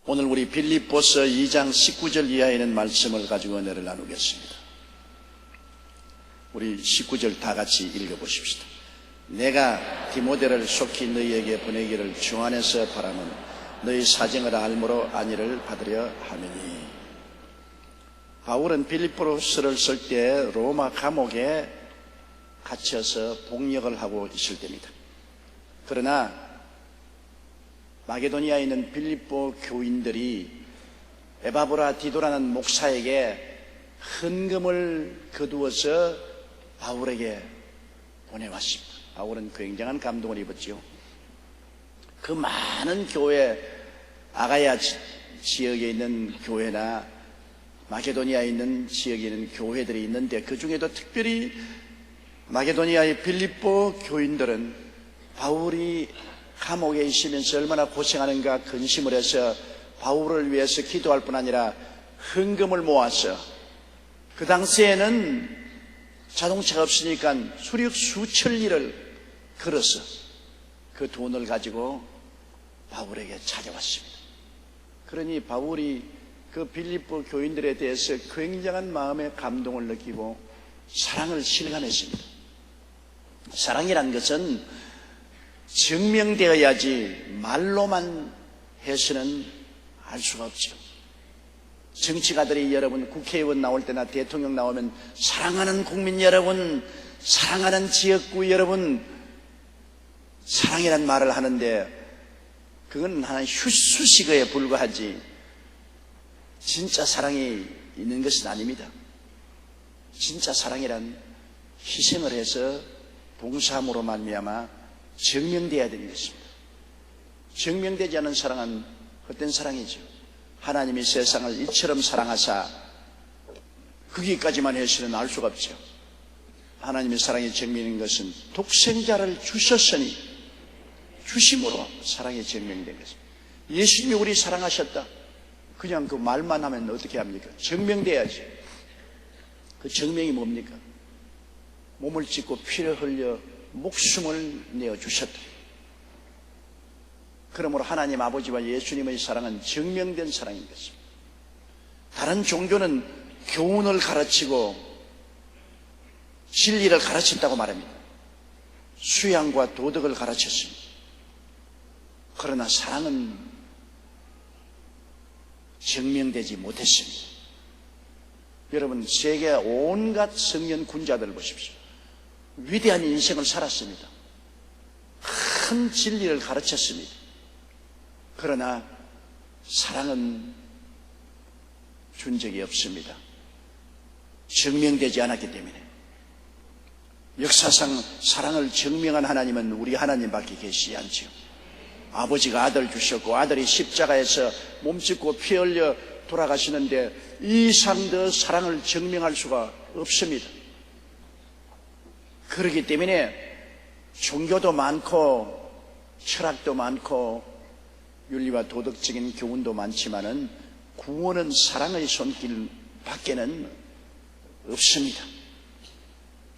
오늘 우리 빌립보서 2장 19절 이하에 있는 말씀을 가지고 은혜를 나누겠습니다. 우리 19절 다 같이 읽어보십시다. 내가 디모데를 속히 너희에게 보내기를 주 안에서 바라는 너희 사정을 알므로 안위를 받으려 하느니. 바울은 빌립보서를 쓸 때 로마 감옥에 갇혀서 복역을 하고 있을 때입니다. 그러나 마게도니아에 있는 빌립보 교인들이 에바브라 디도라는 목사에게 헌금을 거두어서 바울에게 보내왔습니다. 바울은 굉장한 감동을 입었지요. 그 많은 교회, 아가야 지역에 있는 교회나 마게도니아에 있는 지역에 있는 교회들이 있는데, 그 중에도 특별히 마게도니아의 빌립보 교인들은 바울이 감옥에 있으면서 얼마나 고생하는가 근심을 해서 바울을 위해서 기도할 뿐 아니라 헌금을 모아서, 그 당시에는 자동차가 없으니까 수륙 수천 리를 걸어서 그 돈을 가지고 바울에게 찾아왔습니다. 그러니 바울이 그 빌립보 교인들에 대해서 굉장한 마음의 감동을 느끼고 사랑을 실감했습니다. 사랑이란 것은 증명되어야지 말로만 해서는 알 수가 없죠. 정치가들이 여러분 국회의원 나올 때나 대통령 나오면 사랑하는 국민 여러분, 사랑하는 지역구 여러분, 사랑이란 말을 하는데 그건 하나의 수식어에 불과하지 진짜 사랑이 있는 것은 아닙니다. 진짜 사랑이란 희생을 해서 봉사함으로 말미암아 증명되어야 되는 것입니다. 증명되지 않은 사랑은 헛된 사랑이죠. 하나님이 세상을 이처럼 사랑하사 거기까지만 해서는 알 수가 없죠. 하나님의 사랑이 증명된 것은 독생자를 주셨으니 주심으로 사랑이 증명된 것입니다. 예수님이 우리 사랑하셨다, 그냥 그 말만 하면 어떻게 합니까? 증명돼야지. 그 증명이 뭡니까? 몸을 찢고 피를 흘려 목숨을 내어주셨다. 그러므로 하나님 아버지와 예수님의 사랑은 증명된 사랑인 것입니다. 다른 종교는 교훈을 가르치고 진리를 가르쳤다고 말합니다. 수양과 도덕을 가르쳤습니다. 그러나 사랑은 증명되지 못했습니다. 여러분, 세계 온갖 성년 군자들 보십시오. 위대한 인생을 살았습니다. 큰 진리를 가르쳤습니다. 그러나 사랑은 준 적이 없습니다. 증명되지 않았기 때문에. 역사상 사랑을 증명한 하나님은 우리 하나님밖에 계시지 않지요. 아버지가 아들 주셨고 아들이 십자가에서 몸짓고 피 흘려 돌아가시는데 이 이상 더 사랑을 증명할 수가 없습니다. 그렇기 때문에 종교도 많고 철학도 많고 윤리와 도덕적인 교훈도 많지만은 구원은 사랑의 손길 밖에는 없습니다.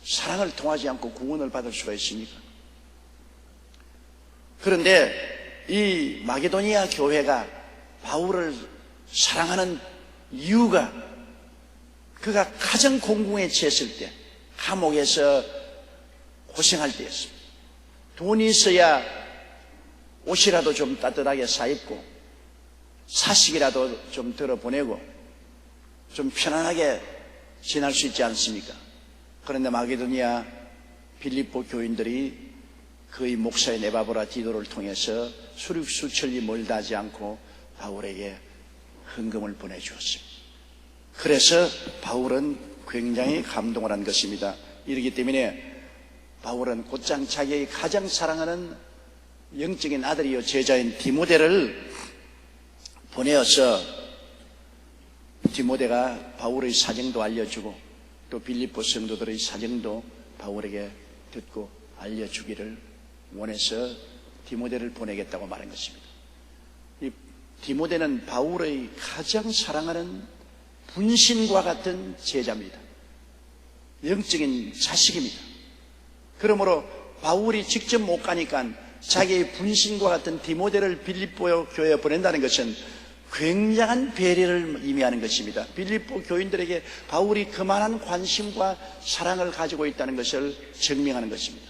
사랑을 통하지 않고 구원을 받을 수가 있습니까? 그런데 이 마게도니아 교회가 바울을 사랑하는 이유가 그가 가장 공공에 처했을 때, 감옥에서 고생할 때였습니다. 돈이 있어야 옷이라도 좀 따뜻하게 사입고 사식이라도 좀 덜어 보내고 좀 편안하게 지낼 수 있지 않습니까? 그런데 마게도니아 빌립보 교인들이 그의 목사인 에바브라 디도를 통해서 수륙 수천리 멀다 하지 않고 바울에게 헌금을 보내주었습니다. 그래서 바울은 굉장히 감동을 한 것입니다. 이렇기 때문에 바울은 곧장 자기의 가장 사랑하는 영적인 아들이요 제자인 디모데를 보내어서 디모데가 바울의 사정도 알려주고 또 빌립보 성도들의 사정도 바울에게 듣고 알려주기를 원해서 디모데를 보내겠다고 말한 것입니다. 이 디모데는 바울의 가장 사랑하는 분신과 같은 제자입니다. 영적인 자식입니다. 그러므로 바울이 직접 못 가니까 자기의 분신과 같은 디모데를 빌립보 교회에 보낸다는 것은 굉장한 배려를 의미하는 것입니다. 빌립보 교인들에게 바울이 그만한 관심과 사랑을 가지고 있다는 것을 증명하는 것입니다.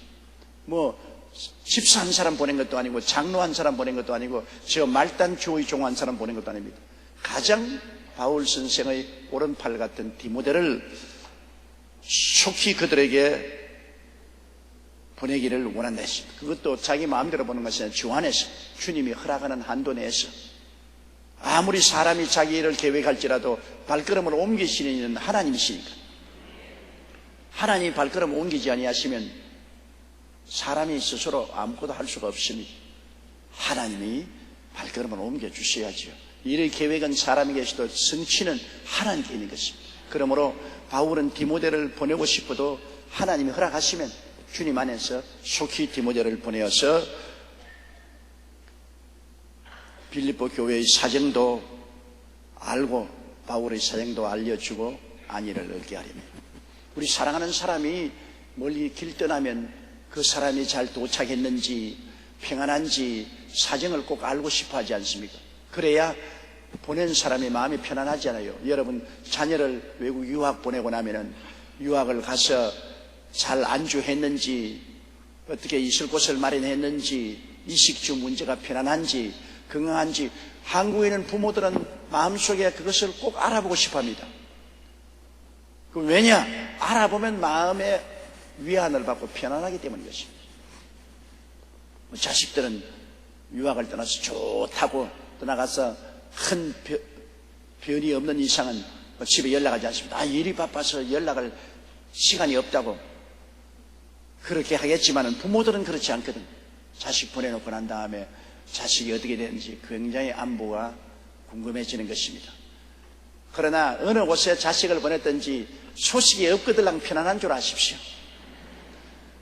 집사 한 사람 보낸 것도 아니고 장로 한 사람 보낸 것도 아니고 저 말단 교의 종 한 사람 보낸 것도 아닙니다. 가장 바울 선생의 오른팔 같은 디모데를 속히 그들에게 보내기를 원한다 했습니다. 그것도 자기 마음대로 보는 것이 아니라 주 안에서 주님이 허락하는 한도 내에서 아무리 사람이 자기 일을 계획할지라도 발걸음을 옮기시는 이는 하나님이시니까 하나님이 발걸음을 옮기지 아니하시면 사람이 스스로 아무것도 할 수가 없습니다. 하나님이 발걸음을 옮겨주셔야죠. 일의 계획은 사람이 계시도 성취는 하나님께 있는 것입니다. 그러므로 바울은 디모데를 보내고 싶어도 하나님이 허락하시면 주님 안에서 속히 디모데를 보내어서 빌립보 교회의 사정도 알고 바울의 사정도 알려주고 안위를 얻게 하려면 우리 사랑하는 사람이 멀리 길 떠나면 그 사람이 잘 도착했는지 평안한지 사정을 꼭 알고 싶어 하지 않습니까? 그래야 보낸 사람이 마음이 편안하잖아요. 여러분 자녀를 외국 유학 보내고 나면은 유학을 가서 잘 안주했는지 어떻게 있을 곳을 마련했는지 이식주 문제가 편안한지 건강한지 한국에 있는 부모들은 마음속에 그것을 꼭 알아보고 싶어합니다. 왜냐? 알아보면 마음의 위안을 받고 편안하기 때문인 것입니다. 자식들은 유학을 떠나서 좋다고 떠나가서 큰 변이 없는 이상은 집에 연락하지 않습니다. 일이 바빠서 연락할 시간이 없다고 그렇게 하겠지만 부모들은 그렇지 않거든. 자식 보내놓고 난 다음에 자식이 어떻게 되는지 굉장히 안부가 궁금해지는 것입니다. 그러나 어느 곳에 자식을 보냈든지 소식이 없거들랑 편안한 줄 아십시오.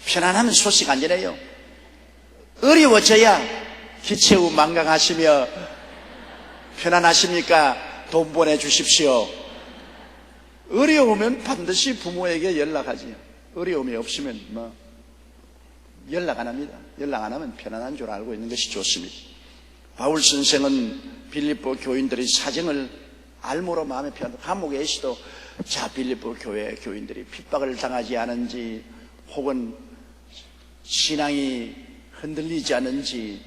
편안하면 소식 안 전해요. 어려워져야 기체후 망강하시며 편안하십니까? 돈 보내주십시오. 어려우면 반드시 부모에게 연락하지요. 어려움이 없으면 연락 안 합니다. 연락 안 하면 편안한 줄 알고 있는 것이 좋습니다. 바울 선생은 빌립보 교인들의 사정을 알므로 마음에 편안하고 감옥에 있어도 빌립보 교회 교인들이 핍박을 당하지 않은지 혹은 신앙이 흔들리지 않은지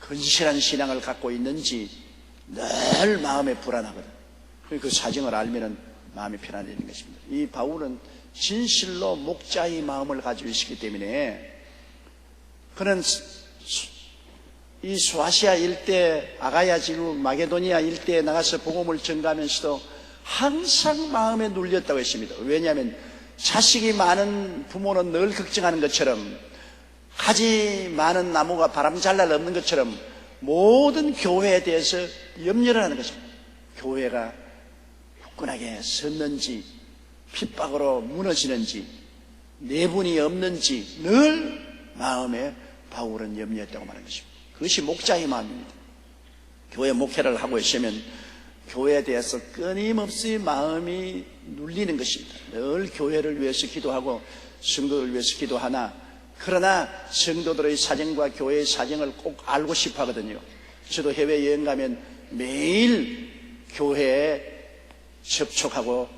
건실한 신앙을 갖고 있는지 늘 마음에 불안하거든. 그 사정을 알면 마음이 편안해지는 것입니다. 이 바울은 진실로 목자의 마음을 가지고 있기 때문에 그는 이 소아시아 일대, 아가야 지구, 마게도니아 일대에 나가서 복음을 전가하면서도 항상 마음에 눌렸다고 했습니다. 왜냐하면 자식이 많은 부모는 늘 걱정하는 것처럼 가지 많은 나무가 바람 잘 날 없는 것처럼 모든 교회에 대해서 염려를 하는 것입니다. 교회가 굳건하게 섰는지 핍박으로 무너지는지 내분이 없는지 늘 마음에 바울은 염려했다고 말하는 것입니다. 그것이 목자의 마음입니다. 교회 목회를 하고 있으면 교회에 대해서 끊임없이 마음이 눌리는 것입니다. 늘 교회를 위해서 기도하고 성도를 위해서 기도하나 그러나 성도들의 사정과 교회의 사정을 꼭 알고 싶어 하거든요. 저도 해외여행 가면 매일 교회에 접촉하고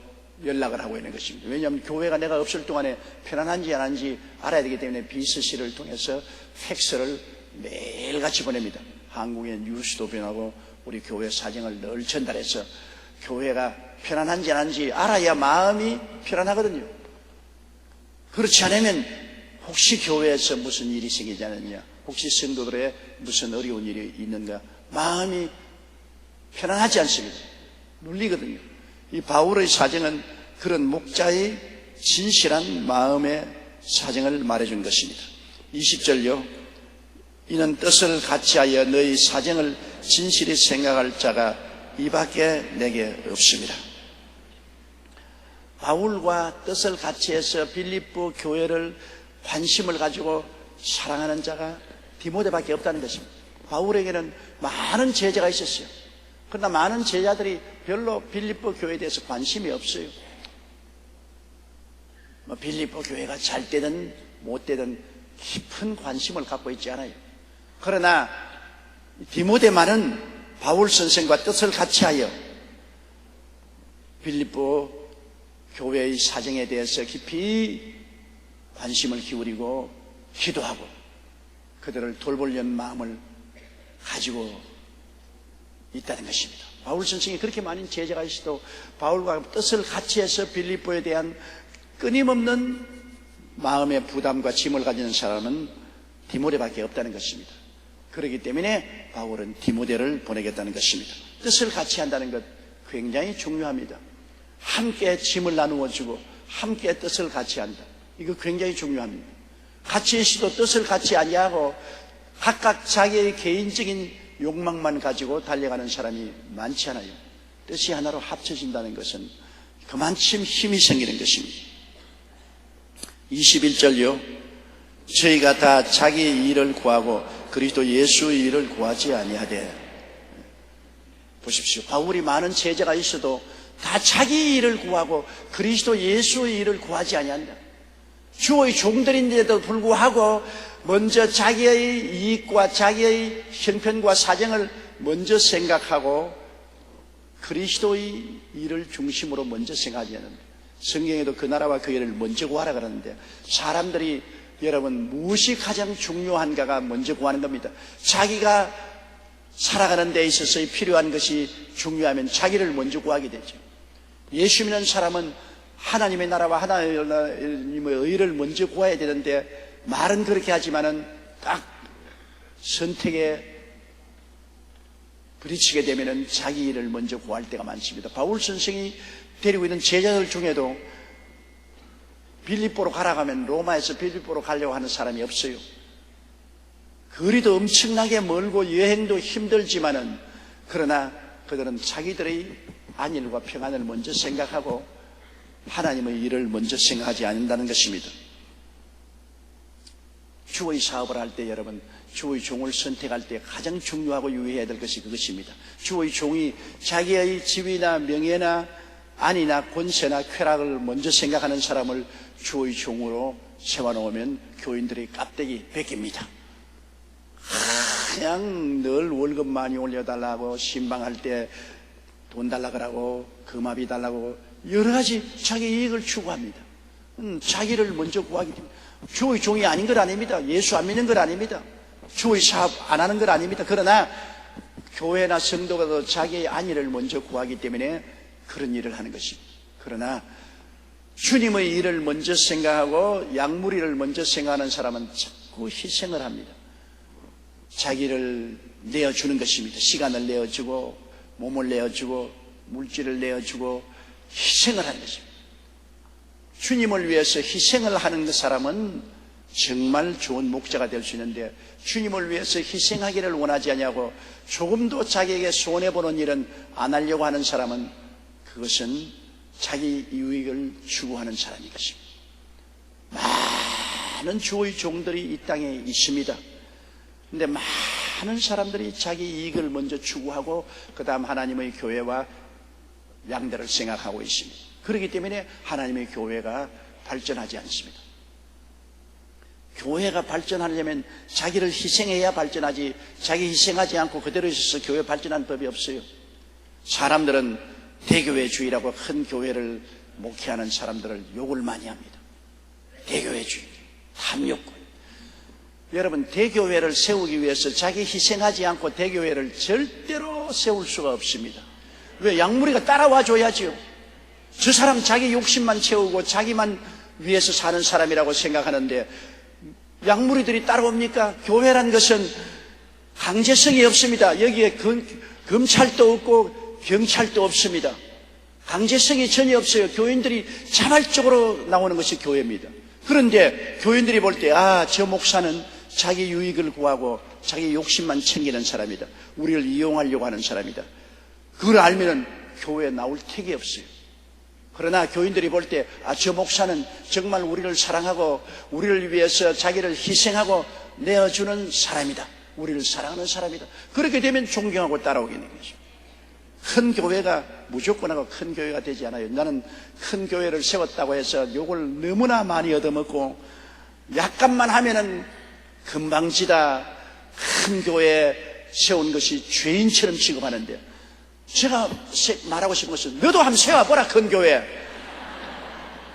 연락을 하고 있는 것입니다. 왜냐하면 교회가 내가 없을 동안에 편안한지 안 한지 알아야 되기 때문에 비서실을 통해서 팩스를 매일같이 보냅니다. 한국의 뉴스도 변하고 우리 교회 사정을 늘 전달해서 교회가 편안한지 안 한지 알아야 마음이 편안하거든요. 그렇지 않으면 혹시 교회에서 무슨 일이 생기지 않았냐, 혹시 성도들의 무슨 어려운 일이 있는가, 마음이 편안하지 않습니다. 눌리거든요. 이 바울의 사정은 그런 목자의 진실한 마음의 사정을 말해준 것입니다. 20절요. 이는 뜻을 같이하여 너희 사정을 진실히 생각할 자가 이밖에 내게 없습니다. 바울과 뜻을 같이해서 빌립보 교회를 관심을 가지고 사랑하는 자가 디모데밖에 없다는 것입니다. 바울에게는 많은 제자가 있었어요. 그러나 많은 제자들이 별로 빌립보 교회에 대해서 관심이 없어요. 빌립보 교회가 잘 되든 못 되든 깊은 관심을 갖고 있지 않아요. 그러나 디모데만은 바울 선생과 뜻을 같이하여 빌립보 교회의 사정에 대해서 깊이 관심을 기울이고 기도하고 그들을 돌보려는 마음을 가지고 있다는 것입니다. 바울 선생이 그렇게 많은 제자가 있어도 바울과 뜻을 같이 해서 빌립보에 대한 끊임없는 마음의 부담과 짐을 가지는 사람은 디모데밖에 없다는 것입니다. 그렇기 때문에 바울은 디모데를 보내겠다는 것입니다. 뜻을 같이 한다는 것 굉장히 중요합니다. 함께 짐을 나누어 주고 함께 뜻을 같이 한다. 이거 굉장히 중요합니다. 같이 있어도 뜻을 같이 아니하고 각각 자기의 개인적인 욕망만 가지고 달려가는 사람이 많지 않아요. 뜻이 하나로 합쳐진다는 것은 그만큼 힘이 생기는 것입니다. 21절요. 저희가 다 자기의 일을 구하고 그리스도 예수의 일을 구하지 아니하되. 보십시오. 바울이 많은 제자가 있어도 다 자기 일을 구하고 그리스도 예수의 일을 구하지 아니한다. 주의 종들인데도 불구하고 먼저 자기의 이익과 자기의 형편과 사정을 먼저 생각하고 그리스도의 일을 중심으로 먼저 생각하지 않는다. 성경에도 그 나라와 그 일을 먼저 구하라 그러는데 사람들이 여러분 무엇이 가장 중요한가가 먼저 구하는 겁니다. 자기가 살아가는 데 있어서 필요한 것이 중요하면 자기를 먼저 구하게 되죠. 예수 믿는 사람은 하나님의 나라와 하나님의 의를 먼저 구해야 되는데 말은 그렇게 하지만은 딱 선택에 부딪히게 되면은 자기 일을 먼저 구할 때가 많습니다. 바울 선생이 데리고 있는 제자들 중에도 빌립보로 가라고 하면 로마에서 빌립보로 가려고 하는 사람이 없어요. 거리도 엄청나게 멀고 여행도 힘들지만은 그러나 그들은 자기들의 안일과 평안을 먼저 생각하고 하나님의 일을 먼저 생각하지 않는다는 것입니다. 주의 사업을 할 때 여러분 주의 종을 선택할 때 가장 중요하고 유의해야 될 것이 그것입니다. 주의 종이 자기의 지위나 명예나 안이나 권세나 쾌락을 먼저 생각하는 사람을 주의 종으로 세워놓으면 교인들이 깝대기 베깁니다. 그냥 늘 월급 많이 올려달라고 신방할 때 돈 달라고 하고 금압이 달라고 여러 가지 자기 이익을 추구합니다. 자기를 먼저 구하기 때문에 주의 종이 아닌 것 아닙니다. 예수 안 믿는 것 아닙니다. 주의 사업 안 하는 것 아닙니다. 그러나 교회나 성도가 자기의 안위를 먼저 구하기 때문에 그런 일을 하는 것입니다. 그러나 주님의 일을 먼저 생각하고 약물이를 먼저 생각하는 사람은 자꾸 희생을 합니다. 자기를 내어주는 것입니다. 시간을 내어주고 몸을 내어주고 물질을 내어주고 희생을 하는 것입니다. 주님을 위해서 희생을 하는 그 사람은 정말 좋은 목자가 될 수 있는데 주님을 위해서 희생하기를 원하지 않냐고 조금도 자기에게 손해보는 일은 안 하려고 하는 사람은 그것은 자기 유익을 추구하는 사람인 것입니다. 많은 주의 종들이 이 땅에 있습니다. 그런데 많은 사람들이 자기 이익을 먼저 추구하고 그 다음 하나님의 교회와 양대를 생각하고 있습니다. 그렇기 때문에 하나님의 교회가 발전하지 않습니다. 교회가 발전하려면 자기를 희생해야 발전하지 자기 희생하지 않고 그대로 있어서 교회 발전하는 법이 없어요. 사람들은 대교회주의라고 큰 교회를 목회하는 사람들을 욕을 많이 합니다. 대교회주의, 탐욕군. 여러분 대교회를 세우기 위해서 자기 희생하지 않고 대교회를 절대로 세울 수가 없습니다. 왜? 약물이가 따라와 줘야지요. 저 사람 자기 욕심만 채우고 자기만 위해서 사는 사람이라고 생각하는데 약물이들이 따라옵니까? 교회란 것은 강제성이 없습니다. 여기에 검찰도 없고 경찰도 없습니다. 강제성이 전혀 없어요. 교인들이 자발적으로 나오는 것이 교회입니다. 그런데 교인들이 볼 때 저 목사는 자기 유익을 구하고 자기 욕심만 챙기는 사람이다. 우리를 이용하려고 하는 사람이다. 그걸 알면은 교회에 나올 택이 없어요. 그러나 교인들이 볼 때 저 목사는 정말 우리를 사랑하고 우리를 위해서 자기를 희생하고 내어주는 사람이다. 우리를 사랑하는 사람이다. 그렇게 되면 존경하고 따라오게 되는 거죠. 큰 교회가 무조건 하고 큰 교회가 되지 않아요. 나는 큰 교회를 세웠다고 해서 욕을 너무나 많이 얻어먹고 약간만 하면은 금방지다. 큰 교회 세운 것이 죄인처럼 취급하는데, 제가 말하고 싶은 것은 너도 한번 세워보라. 큰 교회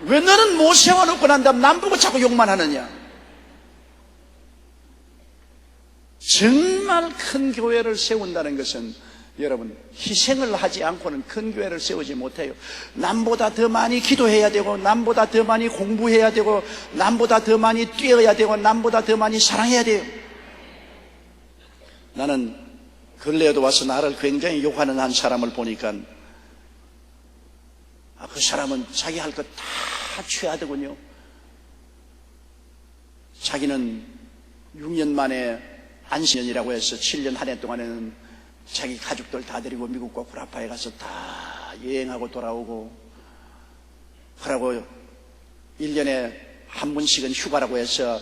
왜 너는 못 세워놓고 난 다음 남보고 자꾸 욕만 하느냐. 정말 큰 교회를 세운다는 것은 여러분, 희생을 하지 않고는 큰 교회를 세우지 못해요. 남보다 더 많이 기도해야 되고, 남보다 더 많이 공부해야 되고, 남보다 더 많이 뛰어야 되고, 남보다 더 많이 사랑해야 돼요. 나는 근래에도 와서 나를 굉장히 욕하는 한 사람을 보니까, 그 사람은 자기 할 것 다 취하더군요. 자기는 6년 만에 안식년이라고 해서 7년 한 해 동안에는 자기 가족들 다 데리고 미국과 구라파에 가서 다 여행하고 돌아오고, 그러고 1년에 한 번씩은 휴가라고 해서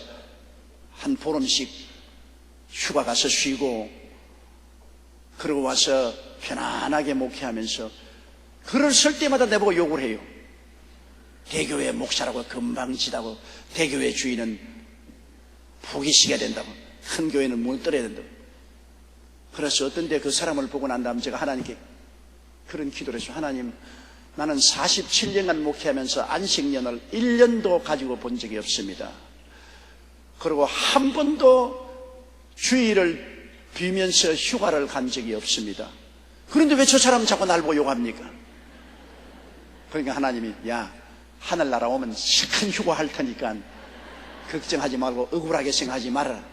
한 보름씩 휴가 가서 쉬고, 그러고 와서 편안하게 목회하면서 글을 쓸 때마다 내보고 욕을 해요. 대교회 목사라고 금방지다고, 대교회 주인은 포기 시켜야 된다고, 큰 교회는 문을 떨어야 된다고. 그래서 어떤 때 그 사람을 보고 난 다음 제가 하나님께 그런 기도를 했어요. 하나님, 나는 47년간 목회하면서 안식년을 1년도 가지고 본 적이 없습니다. 그리고 한 번도 주일을 비면서 휴가를 간 적이 없습니다. 그런데 왜 저 사람은 자꾸 날 보고 욕합니까? 그러니까 하나님이, 야, 하늘나라 오면 큰 휴가 할 테니까 걱정하지 말고 억울하게 생각하지 말아라.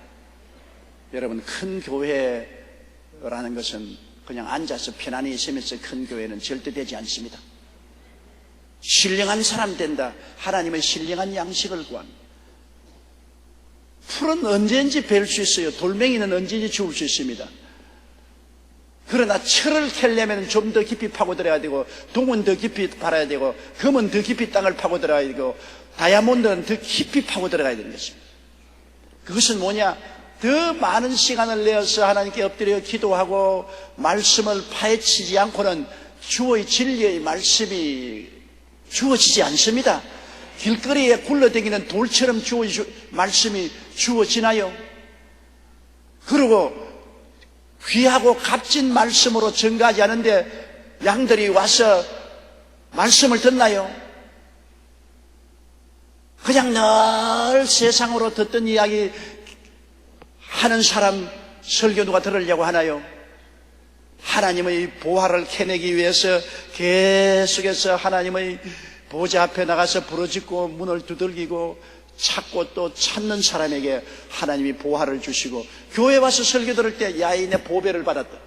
여러분, 큰 교회라는 것은 그냥 앉아서 편안히 있으면서 큰 교회는 절대 되지 않습니다. 신령한 사람 된다. 하나님의 신령한 양식을 구합니다. 풀은 언제든지 벨 수 있어요. 돌멩이는 언제든지 주울 수 있습니다. 그러나 철을 캐려면 좀 더 깊이 파고들어야 되고, 동은 더 깊이 팔아야 되고, 금은 더 깊이 땅을 파고들어야 되고, 다이아몬드는 더 깊이 파고들어가야 되는 것입니다. 그것은 뭐냐? 더 많은 시간을 내어서 하나님께 엎드려 기도하고 말씀을 파헤치지 않고는 주의 진리의 말씀이 주어지지 않습니다. 길거리에 굴러다니는 돌처럼 주의 말씀이 주어지나요? 그리고 귀하고 값진 말씀으로 증가하지 않은데 양들이 와서 말씀을 듣나요? 그냥 늘 세상으로 듣던 이야기 하는 사람 설교 누가 들으려고 하나요? 하나님의 보화를 캐내기 위해서 계속해서 하나님의 보좌 앞에 나가서 부르짖고 문을 두들기고 찾고 또 찾는 사람에게 하나님이 보화를 주시고, 교회 와서 설교 들을 때 야이 내 보배를 받았다,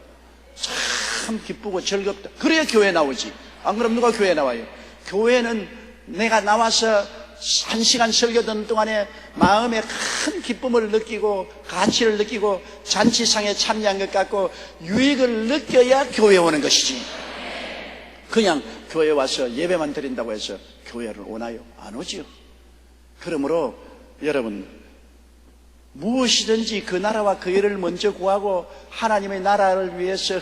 참 기쁘고 즐겁다, 그래야 교회 나오지. 안 그럼 누가 교회 나와요? 교회는 내가 나와서 1시간 설교 듣는 동안에 마음에 큰 기쁨을 느끼고 가치를 느끼고 잔치상에 참여한 것 같고 유익을 느껴야 교회 오는 것이지. 그냥 교회 와서 예배만 드린다고 해서 교회를 오나요? 안 오지요. 그러므로 여러분, 무엇이든지 그 나라와 그 일을 먼저 구하고 하나님의 나라를 위해서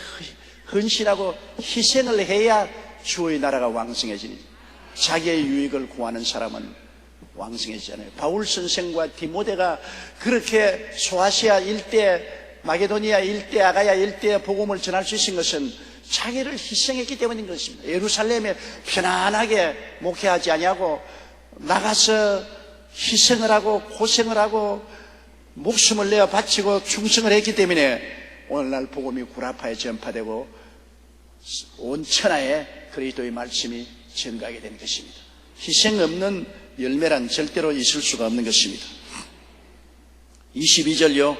헌신하고 희생을 해야 주의 나라가 왕성해지니, 자기의 유익을 구하는 사람은 왕성해지잖아요. 바울 선생과 디모데가 그렇게 소아시아 일대, 마게도니아 일대, 아가야 일대에 복음을 전할 수 있는 것은 자기를 희생했기 때문인 것입니다. 예루살렘에 편안하게 목회하지 아니하고 나가서 희생을 하고 고생을 하고 목숨을 내어 바치고 충성을 했기 때문에 오늘날 복음이 구라파에 전파되고 온 천하에 그리스도의 말씀이 증가하게 되는 것입니다. 희생 없는 열매란 절대로 있을 수가 없는 것입니다. 22절요.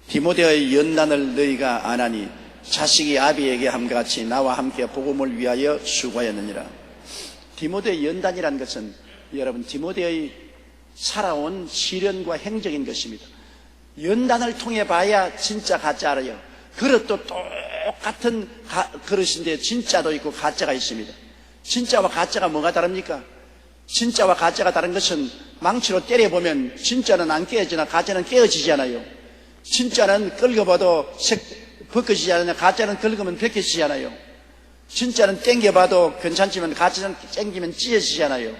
디모데의 연단을 너희가 아나니 자식이 아비에게 함과 같이 나와 함께 복음을 위하여 수고하였느니라. 디모데의 연단이라는 것은 여러분, 디모데의 살아온 시련과 행적인 것입니다. 연단을 통해 봐야 진짜 가짜 알아요. 그릇도 똑같은 그릇인데 진짜도 있고 가짜가 있습니다. 진짜와 가짜가 뭐가 다릅니까? 진짜와 가짜가 다른 것은 망치로 때려보면 진짜는 안 깨어지나 가짜는 깨어지잖아요. 진짜는 긁어봐도 벗겨지지 않으나 가짜는 긁으면 벗겨지잖아요. 진짜는 땡겨봐도 괜찮지만 가짜는 땡기면 찢어지잖아요.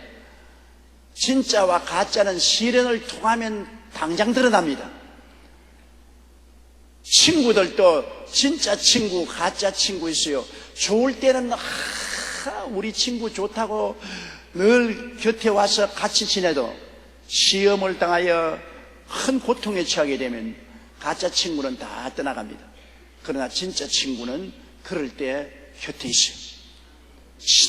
진짜와 가짜는 시련을 통하면 당장 드러납니다. 친구들도 진짜 친구, 가짜 친구 있어요. 좋을 때는 우리 친구 좋다고 늘 곁에 와서 같이 지내도 시험을 당하여 큰 고통에 처하게 되면 가짜 친구는 다 떠나갑니다. 그러나 진짜 친구는 그럴 때 곁에 있어요.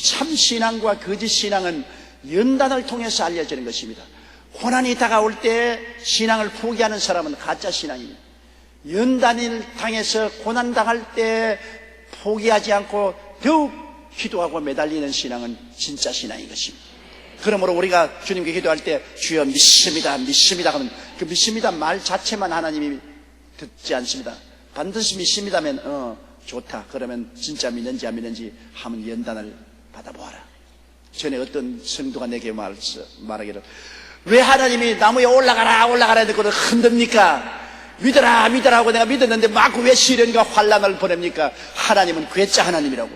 참 신앙과 거짓 신앙은 연단을 통해서 알려지는 것입니다. 고난이 다가올 때 신앙을 포기하는 사람은 가짜 신앙입니다. 연단을 당해서 고난당할 때 포기하지 않고 더욱 기도하고 매달리는 신앙은 진짜 신앙인 것입니다. 그러므로 우리가 주님께 기도할 때 주여 믿습니다, 믿습니다 하면 그 믿습니다 말 자체만 하나님이 듣지 않습니다. 반드시 믿습니다면 좋다. 그러면 진짜 믿는지 안 믿는지 하면 연단을 받아보아라. 전에 어떤 성도가 내게 말하기를 왜 하나님이 나무에 올라가라 해도 그걸 흔듭니까? 믿어라 하고 내가 믿었는데 막 왜 시련과 환난을 보냅니까? 하나님은 괴짜 하나님이라고.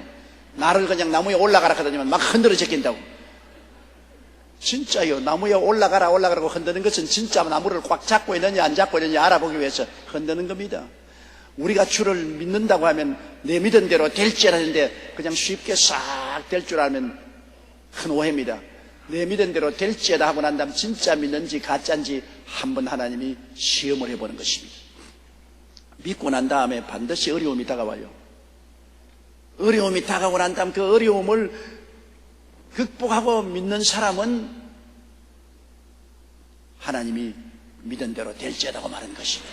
나를 그냥 나무에 올라가라 하더니만 막 흔들어 제낀다고. 진짜요. 나무에 올라가라고 흔드는 것은 진짜 나무를 꽉 잡고 있느냐 안 잡고 있느냐 알아보기 위해서 흔드는 겁니다. 우리가 주를 믿는다고 하면 내 믿은 대로 될지라는데 그냥 쉽게 싹 될 줄 알면 큰 오해입니다. 내 믿은 대로 될지에다 하고 난 다음 진짜 믿는지 가짜인지 한번 하나님이 시험을 해보는 것입니다. 믿고 난 다음에 반드시 어려움이 다가와요. 어려움이 다가오고 난 다음 그 어려움을 극복하고 믿는 사람은 하나님이 믿은 대로 될지에다고 말하는 것입니다.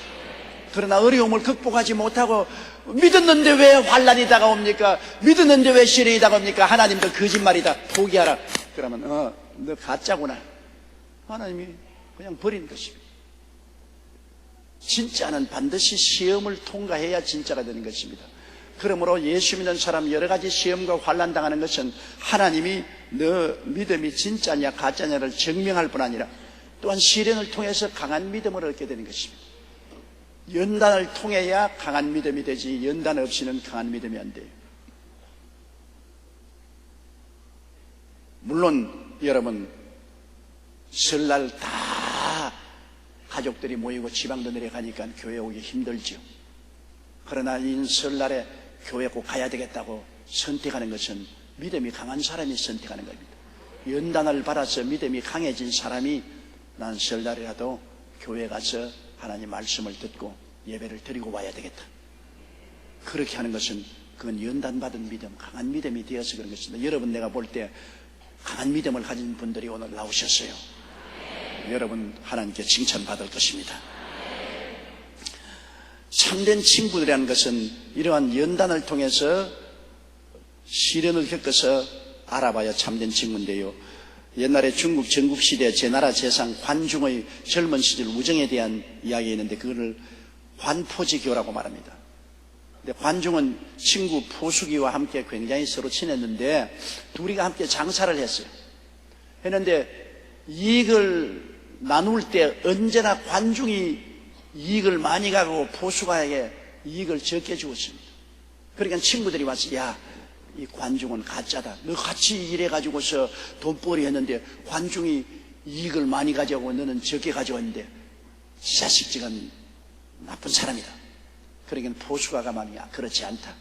그러나 어려움을 극복하지 못하고 믿었는데 왜 환난이 다가옵니까? 믿었는데 왜 시련이 다가옵니까? 하나님도 거짓말이다. 포기하라. 그러면 너 가짜구나. 하나님이 그냥 버리는 것입니다. 진짜는 반드시 시험을 통과해야 진짜가 되는 것입니다. 그러므로 예수 믿는 사람 여러 가지 시험과 환난 당하는 것은 하나님이 너 믿음이 진짜냐 가짜냐를 증명할 뿐 아니라 또한 시련을 통해서 강한 믿음을 얻게 되는 것입니다. 연단을 통해야 강한 믿음이 되지 연단 없이는 강한 믿음이 안 돼요. 물론 여러분 설날 다 가족들이 모이고 지방도 내려가니까 교회 오기 힘들죠. 그러나 이 설날에 교회 꼭 가야 되겠다고 선택하는 것은 믿음이 강한 사람이 선택하는 겁니다. 연단을 받아서 믿음이 강해진 사람이 난 설날이라도 교회 가서 하나님 말씀을 듣고 예배를 드리고 와야 되겠다. 그렇게 하는 것은 그건 연단받은 믿음, 강한 믿음이 되어서 그런 것입니다. 여러분 내가 볼 때 강한 믿음을 가진 분들이 오늘 나오셨어요. 여러분 하나님께 칭찬받을 것입니다. 참된 친구들이라는 것은 이러한 연단을 통해서 시련을 겪어서 알아봐야 참된 친구인데요. 옛날에 중국 전국시대 제나라 제상 관중의 젊은 시절 우정에 대한 이야기가 있는데 그거를 관포지교라고 말합니다. 근데 관중은 친구 포수기와 함께 굉장히 서로 친했는데 둘이가 함께 장사를 했어요. 했는데 이익을 나눌 때 언제나 관중이 이익을 많이 가고 포수가에게 이익을 적게 주었습니다. 그러니까 친구들이 와서 야, 이 관중은 가짜다. 너 같이 일해가지고서 돈벌이 했는데 관중이 이익을 많이 가져오고 너는 적게 가져왔는데 이 자식 지금 나쁜 사람이다. 그러니까 포수가가 말이야 그렇지 않다.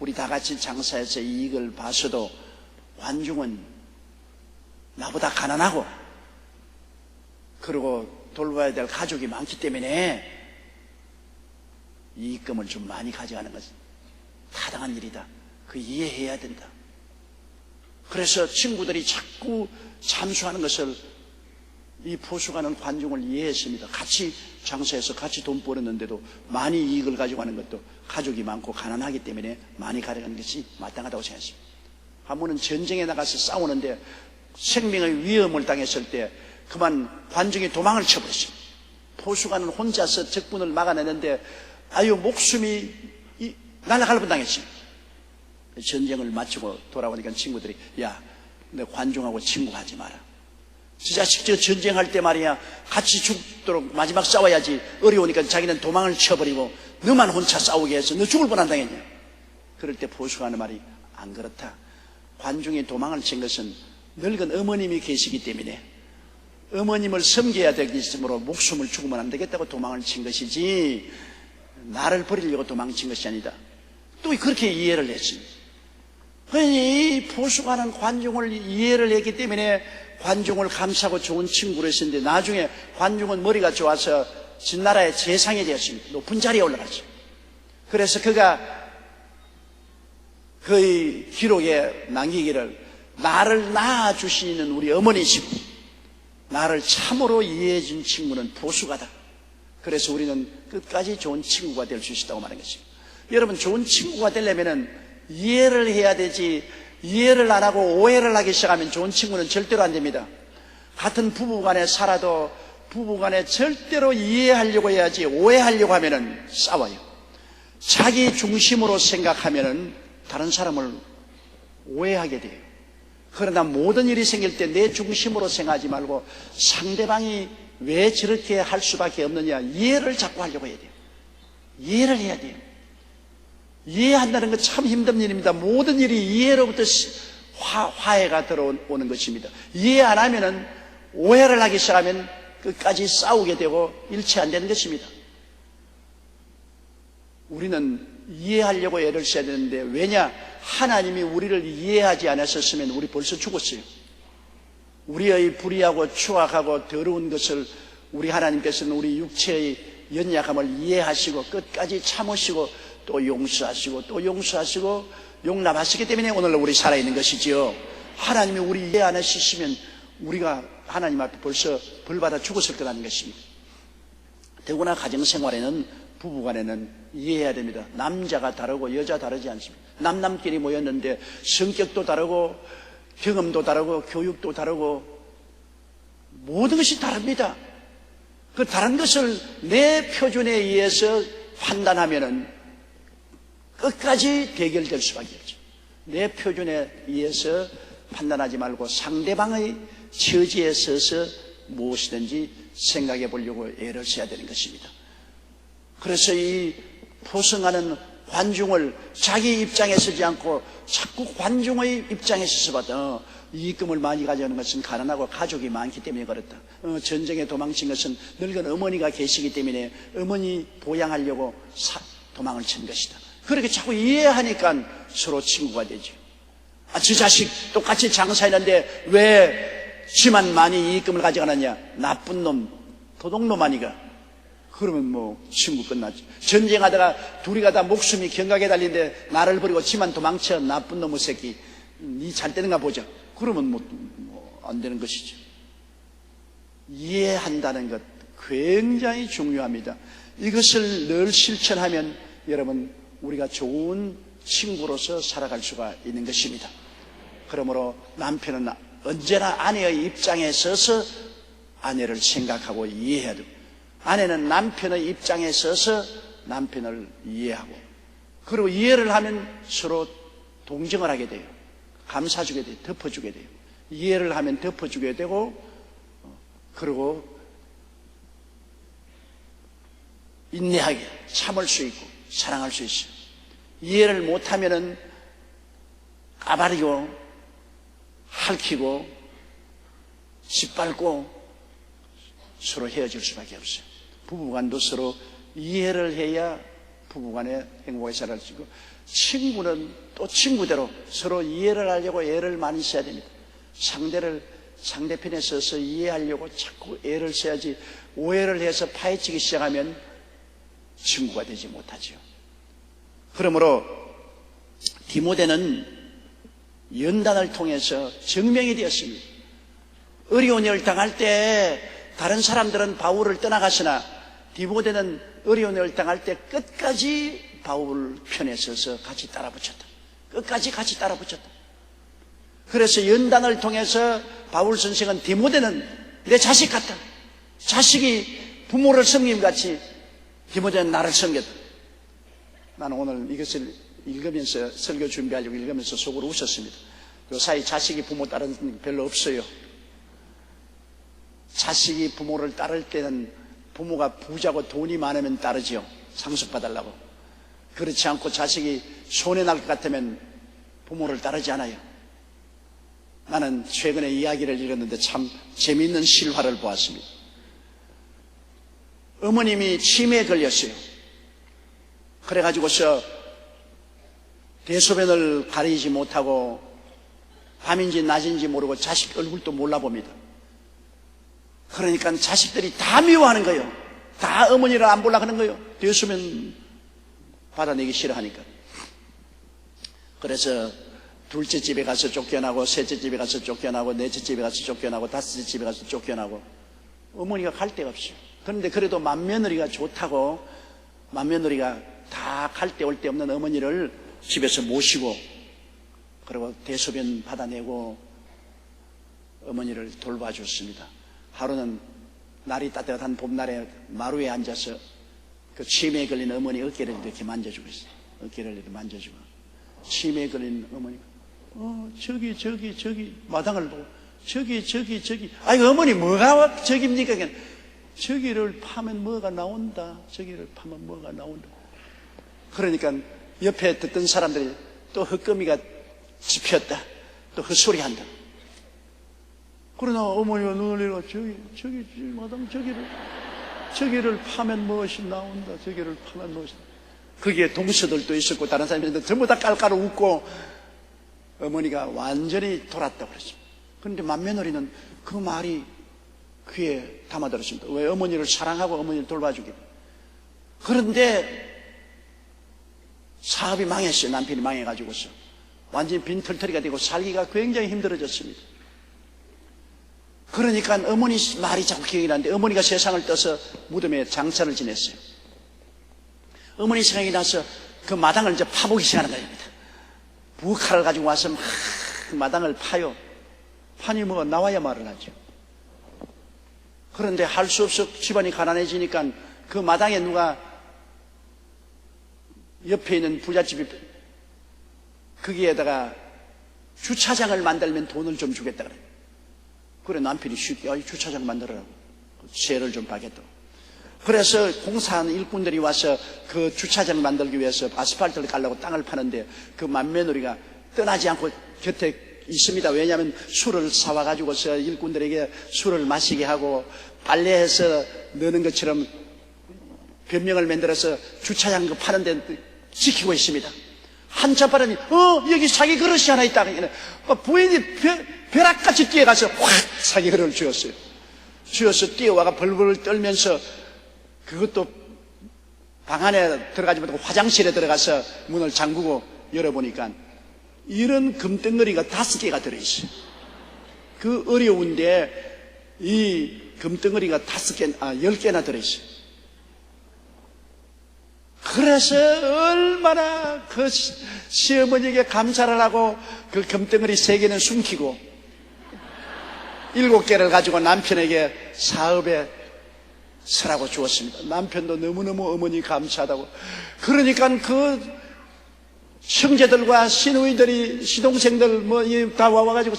우리 다 같이 장사해서 이익을 봐서도 관중은 나보다 가난하고 그리고 돌봐야 될 가족이 많기 때문에 이익금을 좀 많이 가져가는 것은 타당한 일이다. 그 이해해야 된다. 그래서 친구들이 자꾸 참수하는 것을 이 포수가는 관중을 이해했습니다. 같이 장사해서 같이 돈 벌었는데도 많이 이익을 가져가는 것도 가족이 많고 가난하기 때문에 많이 가져가는 것이 마땅하다고 생각했습니다. 한 번은 전쟁에 나가서 싸우는데 생명의 위험을 당했을 때 그만 관중이 도망을 쳐버렸습니다. 포수가는 혼자서 적군을 막아내는데 아유 목숨이 날아갈 뻔당했습니다. 전쟁을 마치고 돌아오니까 친구들이 야, 너 관중하고 친구하지 마라. 저 자식 저 전쟁할 때 말이야 같이 죽도록 마지막 싸워야지. 어려우니까 자기는 도망을 쳐버리고 너만 혼자 싸우게 해서 너 죽을 뻔한 당했냐. 그럴 때 포수가 하는 말이 안 그렇다. 관중이 도망을 친 것은 늙은 어머님이 계시기 때문에 어머님을 섬겨야 되기 때문에 목숨을 죽으면 안 되겠다고 도망을 친 것이지 나를 버리려고 도망친 것이 아니다. 또 그렇게 이해를 했습니다. 이 포수가는 관중을 이해를 했기 때문에 관중을 감싸고 좋은 친구로 했었는데, 나중에 관중은 머리가 좋아서 진나라의 재상이 되었습니다. 높은 자리에 올라갔죠. 그래서 그가 그의 기록에 남기기를, 나를 낳아주시는 우리 어머니시고 나를 참으로 이해해 준 친구는 포수가다. 그래서 우리는 끝까지 좋은 친구가 될 수 있다고 말하는 것입니다. 여러분, 좋은 친구가 되려면 이해를 해야 되지, 이해를 안 하고 오해를 하기 시작하면 좋은 친구는 절대로 안 됩니다. 같은 부부간에 살아도 부부간에 절대로 이해하려고 해야지, 오해하려고 하면은 싸워요. 자기 중심으로 생각하면은 다른 사람을 오해하게 돼요. 그러나 모든 일이 생길 때 내 중심으로 생각하지 말고 상대방이 왜 저렇게 할 수밖에 없느냐, 이해를 자꾸 하려고 해야 돼요. 이해를 해야 돼요. 이해한다는 건 참 힘든 일입니다. 모든 일이 이해로부터 화해가 들어오는 것입니다. 이해 안 하면은, 오해를 하기 시작하면 끝까지 싸우게 되고 일치 안 되는 것입니다. 우리는 이해하려고 애를 써야 되는데, 왜냐? 하나님이 우리를 이해하지 않았었으면 우리 벌써 죽었어요. 우리의 불의하고 추악하고 더러운 것을 우리 하나님께서는 우리 육체의 연약함을 이해하시고 끝까지 참으시고 또 용서하시고 또 용서하시고 용납하시기 때문에 오늘 우리 살아있는 것이지요. 하나님이 우리 이해 안 하시면 우리가 하나님 앞에 벌써 벌받아 죽었을 거라는 것입니다. 더구나 가정생활에는, 부부간에는 이해해야 됩니다. 남자가 다르고 여자 다르지 않습니다. 남남끼리 모였는데 성격도 다르고 경험도 다르고 교육도 다르고 모든 것이 다릅니다. 그 다른 것을 내 표준에 의해서 판단하면은 끝까지 대결될 수밖에 없죠. 내 표준에 의해서 판단하지 말고 상대방의 처지에 서서 무엇이든지 생각해 보려고 애를 써야 되는 것입니다. 그래서 이 포성하는 관중을 자기 입장에 서지 않고 자꾸 관중의 입장에 서서 봐도 이익금을 많이 가져오는 것은 가난하고 가족이 많기 때문에 그렇다. 전쟁에 도망친 것은 늙은 어머니가 계시기 때문에 어머니 보양하려고 도망을 친 것이다. 그렇게 자꾸 이해하니까 서로 친구가 되죠. 저 자식 똑같이 장사했는데 왜 지만 많이 이익금을 가져가느냐? 나쁜 놈, 도둑놈 아니가? 그러면 뭐 친구 끝났지. 전쟁하다가 둘이가 다 목숨이 경각에 달린데 나를 버리고 지만 도망쳐, 나쁜 놈의 새끼, 니 잘 되는가 보자. 그러면 안 되는 것이죠. 이해한다는 것 굉장히 중요합니다. 이것을 늘 실천하면 여러분, 우리가 좋은 친구로서 살아갈 수가 있는 것입니다. 그러므로 남편은 언제나 아내의 입장에 서서 아내를 생각하고 이해해야 되고, 아내는 남편의 입장에 서서 남편을 이해하고, 그리고 이해를 하면 서로 동정을 하게 돼요. 감싸주게 돼요. 덮어주게 돼요. 이해를 하면 덮어주게 되고, 그리고 인내하게 참을 수 있고 사랑할 수 있어요. 이해를 못하면은 까발리고 핥히고 짓밟고 서로 헤어질 수밖에 없어요. 부부간도 서로 이해를 해야 부부간에 행복하게 살아갈 수 있고, 친구는 또 친구대로 서로 이해를 하려고 애를 많이 써야 됩니다. 상대편에 서서 이해하려고 자꾸 애를 써야지, 오해를 해서 파헤치기 시작하면 친구가 되지 못하죠. 그러므로 디모데는 연단을 통해서 증명이 되었습니다. 어려운 일을 당할 때 다른 사람들은 바울을 떠나갔으나 디모데는 어려운 일을 당할 때 끝까지 바울 편에 서서 같이 따라붙였다. 끝까지 같이 따라붙였다. 그래서 연단을 통해서 바울 선생은 디모데는 내 자식 같다. 자식이 부모를 섬김같이 디모데는 나를 섬겼다. 나는 오늘 이것을 읽으면서, 설교 준비하려고 읽으면서 속으로 웃었습니다. 요사이 자식이 부모 따르는 게 별로 없어요. 자식이 부모를 따를 때는 부모가 부자고 돈이 많으면 따르지요. 상속받으려고. 그렇지 않고 자식이 손해날 것 같으면 부모를 따르지 않아요. 나는 최근에 이야기를 읽었는데 참 재미있는 실화를 보았습니다. 어머님이 치매에 걸렸어요. 그래가지고서 대소변을 가리지 못하고 밤인지 낮인지 모르고 자식 얼굴도 몰라봅니다. 그러니까 자식들이 다 미워하는 거예요. 다 어머니를 안 보려고 하는 거예요. 대소변 받아내기 싫어하니까. 그래서 둘째 집에 가서 쫓겨나고, 셋째 집에 가서 쫓겨나고, 넷째 집에 가서 쫓겨나고, 다섯째 집에 가서 쫓겨나고, 어머니가 갈 데가 없어요. 그런데 그래도 맏며느리가 좋다고, 맏며느리가 다 갈 데 올 데 없는 어머니를 집에서 모시고, 그리고 대소변 받아내고 어머니를 돌봐줬습니다. 하루는 날이 따뜻한 봄날에 마루에 앉아서 그 치매에 걸린 어머니 어깨를 이렇게 만져주고 있어요. 어깨를 이렇게 만져주고. 치매에 걸린 어머니가 저기 마당을 보고 저기 아이고 어머니 뭐가 저깁니까? 저기를 파면 뭐가 나온다. 저기를 파면 뭐가 나온다. 그러니까 옆에 듣던 사람들이 또 헛거미가 집혔다. 또 헛소리한다. 그러나 어머니가 놀리고 저기 마당 저기를 파면 무엇이 나온다. 저기를 파면 무엇이 나온다. 거기에 동서들도 있었고 다른 사람들도 전부 다 깔깔 웃고 어머니가 완전히 돌았다고 그랬습니다. 그런데 맏며느리는 그 말이 귀에 담아들었습니다. 왜? 어머니를 사랑하고 어머니를 돌봐주기. 그런데 사업이 망했어요. 남편이 망해가지고서 완전히 빈털터리가 되고 살기가 굉장히 힘들어졌습니다. 그러니까 어머니 말이 자꾸 기억이 나는데 어머니가 세상을 떠서 무덤에 장사를 지냈어요. 어머니 생각이 나서 그 마당을 이제 파보기 시작하는 겁니다. 부엌칼을 가지고 와서 막 마당을 파요. 파니 뭐 나와야 말을 하죠. 그런데 할 수 없어 집안이 가난해지니까 그 마당에 누가 옆에 있는 부잣집이 거기에다가 주차장을 만들면 돈을 좀 주겠다 그래요. 그래 남편이 쉽게 주차장 만들어라고 세를 좀 받겠다고. 그래서 공사하는 일꾼들이 와서 그 주차장을 만들기 위해서 아스팔트를 깔려고 땅을 파는데 그 맏며느리가 떠나지 않고 곁에 있습니다. 왜냐하면 술을 사와가지고서 일꾼들에게 술을 마시게 하고 빨래해서 넣는 것처럼 변명을 만들어서 주차장 그 파는 데 지키고 있습니다. 한참 바람이 여기 사기 그릇이 하나 있다. 부인이 벼락같이 뛰어가서 확 사기 그릇을 쥐었어요. 쥐어서 뛰어와가 벌벌 떨면서 그것도 방 안에 들어가지 못하고 화장실에 들어가서 문을 잠그고 열어보니까 이런 금덩어리가 5개가 들어있어요. 그 어려운데 이 금덩어리가 10개나 들어있어요. 그래서 얼마나 그 시어머니에게 감사를 하고 그 금덩어리 3개는 숨기고 7개를 가지고 남편에게 사업에 서라고 주었습니다. 남편도 너무너무 어머니 감사하다고. 그러니까 그 형제들과 시누이들이 시동생들 뭐 다 와가지고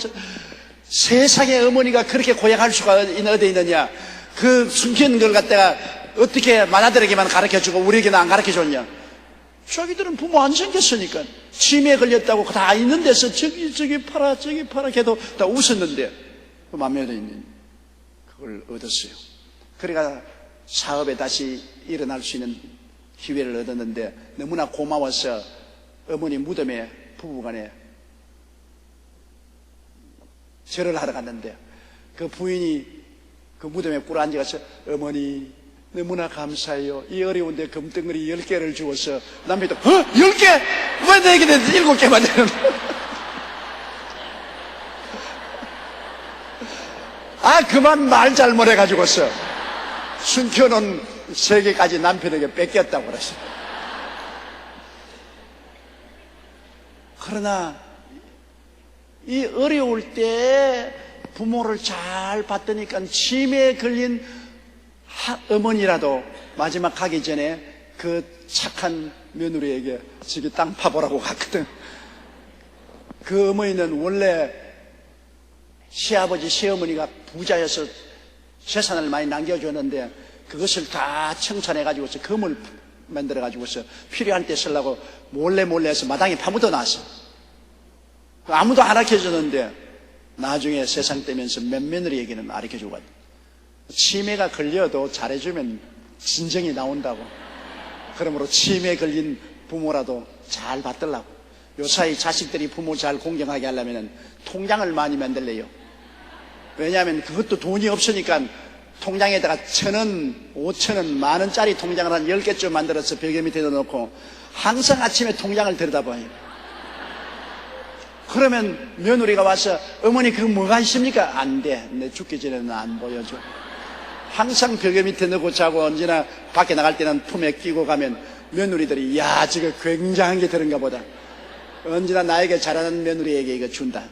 세상에 어머니가 그렇게 고약할 수가 어디 있느냐. 그 숨긴 걸 갖다가 어떻게 마나들에게만 가르쳐주고 우리에게는 안 가르쳐줬냐. 자기들은 부모 안 생겼으니까 치매에 걸렸다고 다 있는 데서 저기 팔아 걔도 다 웃었는데 그 맏며느리는 그걸 얻었어요. 그러니까 사업에 다시 일어날 수 있는 기회를 얻었는데 너무나 고마워서 어머니 무덤에 부부간에 절을 하러 갔는데 그 부인이 그 무덤에 꿇어앉아서 어머니 너무나 감사해요. 이 어려운데 금덩어리 10개를 주어서 남편도 10개? 왜 내게는 7개만 되는 그만 말 잘못해가지고서 숨겨놓은 3개까지 남편에게 뺏겼다고 그랬어요. 그러나 이 어려울 때 부모를 잘 봤더니까 치매에 걸린 어머니라도 마지막 가기 전에 그 착한 며느리에게 저기 땅 파보라고 갔거든. 그 어머니는 원래 시아버지 시어머니가 부자여서 재산을 많이 남겨줬는데 그것을 다 청산해가지고서 금을 만들어가지고서 필요할 때 쓰려고 몰래 해서 마당에 파묻어 놨어. 아무도 안 가르쳐줬는데 나중에 세상 떼면서 몇 며느리에게는 가르쳐주고 치매가 걸려도 잘해주면 진정이 나온다고. 그러므로 치매에 걸린 부모라도 잘 받들라고. 요사이 자식들이 부모 잘 공경하게 하려면 통장을 많이 만들래요. 왜냐하면 그것도 돈이 없으니까 통장에다가 1,000원, 5,000원, 10,000원짜리 통장을 한 10개쯤 만들어서 벽에 밑에 넣어놓고 항상 아침에 통장을 들여다봐요. 그러면 며느리가 와서 어머니 그거 뭐가 있습니까? 안 돼. 내 죽기 전에는 안 보여줘. 항상 벽에 밑에 넣고 자고 언제나 밖에 나갈 때는 품에 끼고 가면 며느리들이 야 저거 굉장한 게 들은가 보다. 언제나 나에게 잘하는 며느리에게 이거 준다.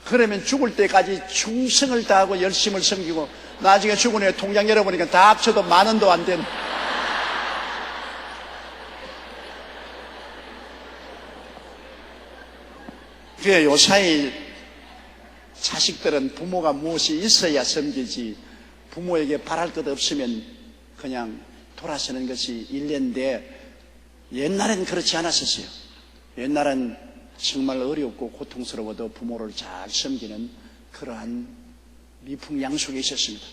그러면 죽을 때까지 충성을 다하고 열심을 섬기고 나중에 죽은 후에 통장 열어보니까 다 합쳐도 10,000원도 안 되는. 그래 요사이 자식들은 부모가 무엇이 있어야 섬기지 부모에게 바랄 것 없으면 그냥 돌아서는 것이 일례인데 옛날엔 그렇지 않았었어요. 옛날엔 정말 어렵고 고통스러워도 부모를 잘 섬기는 그러한 미풍양속에 있었습니다.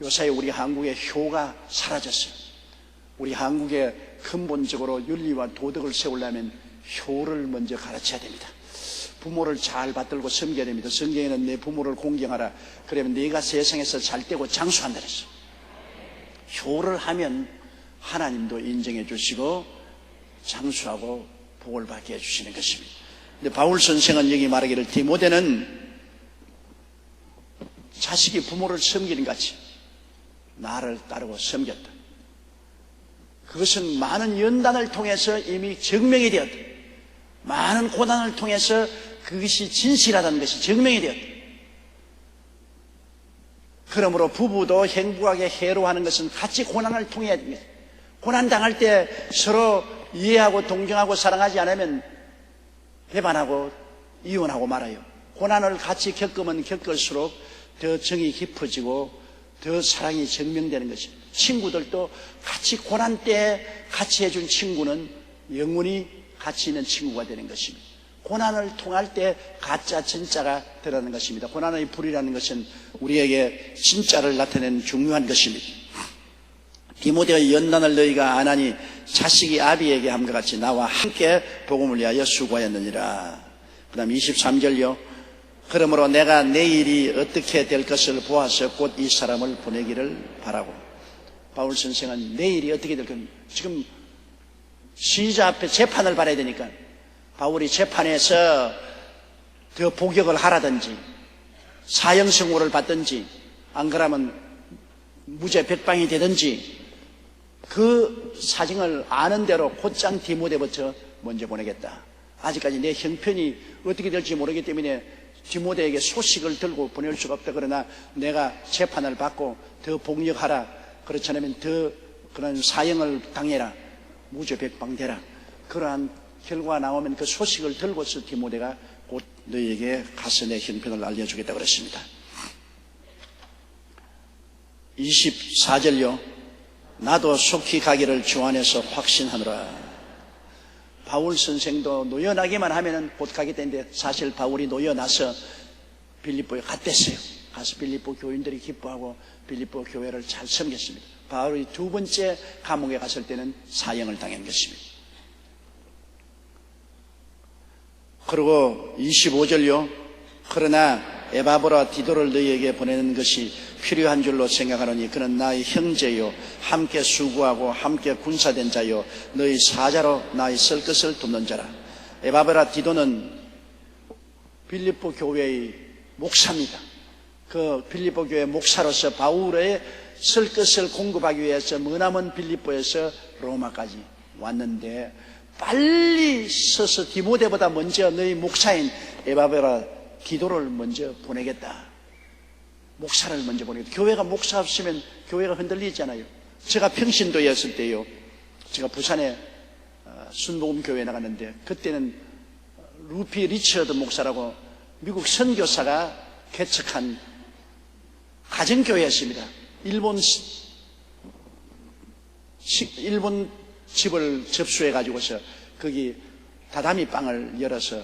요사이 우리 한국의 효가 사라졌어요. 우리 한국에 근본적으로 윤리와 도덕을 세우려면 효를 먼저 가르쳐야 됩니다. 부모를 잘 받들고 섬겨야 됩니다. 성경에는 내 부모를 공경하라. 그러면 네가 세상에서 잘되고 장수한다 그랬어요. 효를 하면 하나님도 인정해 주시고 장수하고 복을 받게 해주시는 것입니다. 근데 바울 선생은 여기 말하기를 디모데는 자식이 부모를 섬기는 같이 나를 따르고 섬겼다. 그것은 많은 연단을 통해서 이미 증명이 되었다. 많은 고난을 통해서 그것이 진실하다는 것이 증명이 되었다. 그러므로 부부도 행복하게 해로하는 것은 같이 고난을 통해야 됩니다. 고난 당할 때 서로 이해하고 동정하고 사랑하지 않으면 배반하고 이혼하고 말아요. 고난을 같이 겪으면 겪을수록 더 정이 깊어지고 더 사랑이 증명되는 것입니다. 친구들도 같이 고난 때 같이 해준 친구는 영원히 같이 있는 친구가 되는 것입니다. 고난을 통할 때 가짜 진짜가 드러나는 것입니다. 고난의 불이라는 것은 우리에게 진짜를 나타내는 중요한 것입니다. 디모데의 연단을 너희가 안 하니 자식이 아비에게 함과 같이 나와 함께 복음을 위하여 수고하였느니라. 그 다음 23절요. 그러므로 내가 내일이 어떻게 될 것을 보아서 곧 이 사람을 보내기를 바라고. 바울 선생은 내일이 어떻게 될 것을 지금 시자 앞에 재판을 받아야 되니까 바울이 재판에서 더 복역을 하라든지 사형 선고를 받든지 안 그러면 무죄 백방이 되든지 그 사정을 아는 대로 곧장 디모데부터 먼저 보내겠다. 아직까지 내 형편이 어떻게 될지 모르기 때문에 디모데에게 소식을 들고 보낼 수가 없다. 그러나 내가 재판을 받고 더 복역하라. 그렇지 않으면 더 그런 사형을 당해라. 무죄 백방되라. 그러한 결과가 나오면 그 소식을 들고서 디모데가 곧 너희에게 가서 내 형편을 알려주겠다 그랬습니다. 24절요. 나도 속히 가기를 주 안에서 확신하노라. 바울 선생도 노연하기만 하면은 곧 가겠다는데 사실 바울이 노연해서 빌립보에 갔댔어요. 가서 빌립보 교인들이 기뻐하고 빌립보 교회를 잘 섬겼습니다. 바울이 두 번째 감옥에 갔을 때는 사형을 당한 것입니다. 그리고 25절요. 그러나 에바브라 디도를 너희에게 보내는 것이 필요한 줄로 생각하노니 그는 나의 형제요 함께 수고하고 함께 군사된 자요 너희 사자로 나의 쓸 것을 돕는 자라. 에바브라 디도는 빌립보 교회의 목사입니다. 그 빌립보 교회 목사로서 바울의 쓸 것을 공급하기 위해서 머나먼 빌립보에서 로마까지 왔는데 빨리 서서 디모데보다 먼저 너희 목사인 에바브라 디도를 먼저 보내겠다. 목사를 먼저 보내겠다. 교회가 목사 없으면 교회가 흔들리잖아요. 제가 평신도였을 때요. 제가 부산에 순복음교회에 나갔는데 그때는 루피 리처드 목사라고 미국 선교사가 개척한 가정교회였습니다. 일본 집을 접수해 가지고서 거기 다다미 방을 열어서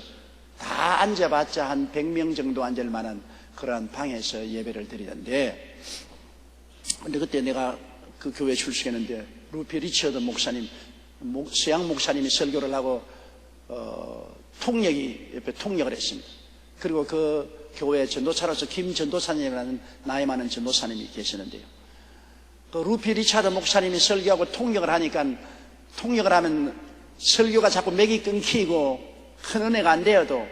다 앉아봤자 한 100명 정도 앉을 만한 그러한 방에서 예배를 드리던데 근데 그때 내가 그 교회 출석했는데 루피 리처드 목사님 서양 목사님이 설교를 하고 통역이 옆에 통역을 했습니다. 그리고 그 교회 전도사로서 김 전도사님이라는 나이 많은 전도사님이 계시는데요. 그 루피 리차드 목사님이 설교하고 통역을 하니까 통역을 하면 설교가 자꾸 맥이 끊기고 큰 은혜가 안 되어도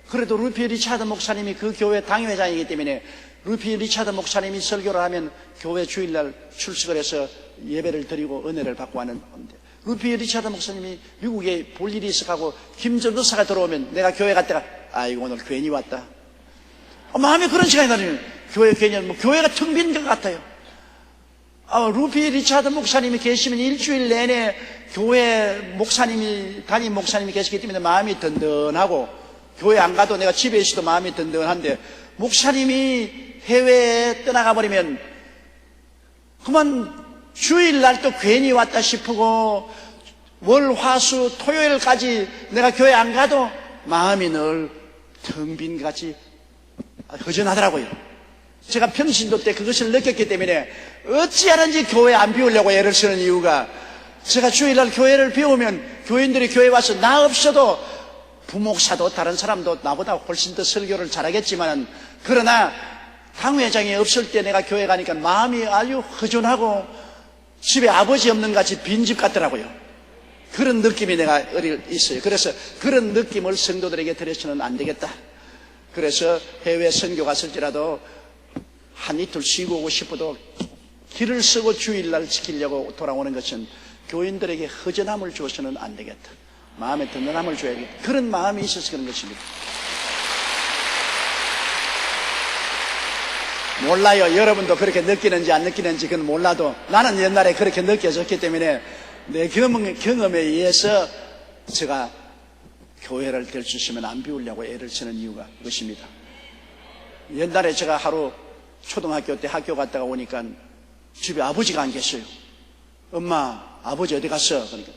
그래도 루피 리차드 목사님이 그 교회 당회장이기 때문에 루피 리차드 목사님이 설교를 하면 교회 주일날 출석을 해서 예배를 드리고 은혜를 받고 하는 건데 루피 리차드 목사님이 미국에 볼 일이 있어가고 김 전도사가 들어오면 내가 교회 갔다가 아이고 오늘 괜히 왔다. 마음에 그런 시간이 나면 교회 괜히 뭐 교회가 텅 빈 것 같아요. 루피 리차드 목사님이 계시면 일주일 내내 교회 목사님이 담임 목사님이 계시기 때문에 마음이 든든하고 교회 안 가도 내가 집에 있어도 마음이 든든한데 목사님이 해외에 떠나가 버리면 그만 주일날 또 괜히 왔다 싶고 월, 화, 수, 토요일까지 내가 교회 안 가도 마음이 늘 텅 빈 같이 허전하더라고요. 제가 평신도 때 그것을 느꼈기 때문에 어찌하는지 교회 안 비우려고 애를 쓰는 이유가 제가 주일날 교회를 비우면 교인들이 교회 와서 나 없어도 부목사도 다른 사람도 나보다 훨씬 더 설교를 잘하겠지만 그러나 당회장이 없을 때 내가 교회 가니까 마음이 아주 허전하고 집에 아버지 없는 같이 빈집 같더라고요. 그런 느낌이 내가 있어요. 그래서 그런 느낌을 성도들에게 드려서는 안 되겠다. 그래서 해외 선교 갔을지라도 한 이틀 쉬고 오고 싶어도 길을 쓰고 주일날 지키려고 돌아오는 것은 교인들에게 허전함을 주어서는 안 되겠다. 마음에 든든함을 줘야겠다. 그런 마음이 있어서 그런 것입니다. 몰라요. 여러분도 그렇게 느끼는지 안 느끼는지 그건 몰라도 나는 옛날에 그렇게 느껴졌기 때문에 내 경험에 의해서 제가 교회를 될 수 있으면 안 비우려고 애를 쓰는 이유가 그것입니다. 옛날에 제가 하루 초등학교 때 학교 갔다가 오니까 집에 아버지가 안 계셔요. 엄마, 아버지 어디 갔어? 그러니까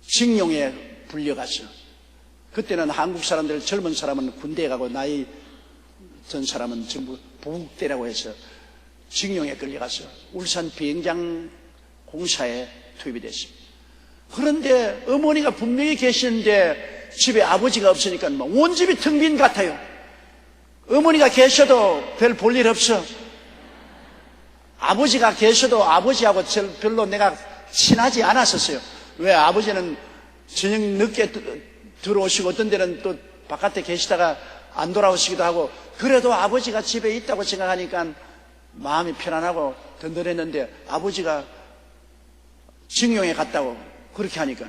징용에 불려갔어. 그때는 한국 사람들 젊은 사람은 군대에 가고 나이 전 사람은 전부 보국대라고 해서 징용에 끌려가서 울산 비행장 공사에 투입이 됐습니다. 그런데 어머니가 분명히 계시는데 집에 아버지가 없으니까 온 집이 텅 빈 같아요. 어머니가 계셔도 별 볼 일 없어. 아버지가 계셔도 아버지하고 별로 내가 친하지 않았었어요. 왜? 아버지는 저녁 늦게 들어오시고 어떤 데는 또 바깥에 계시다가 안 돌아오시기도 하고 그래도 아버지가 집에 있다고 생각하니까 마음이 편안하고 든든했는데 아버지가 징용에 갔다고 그렇게 하니까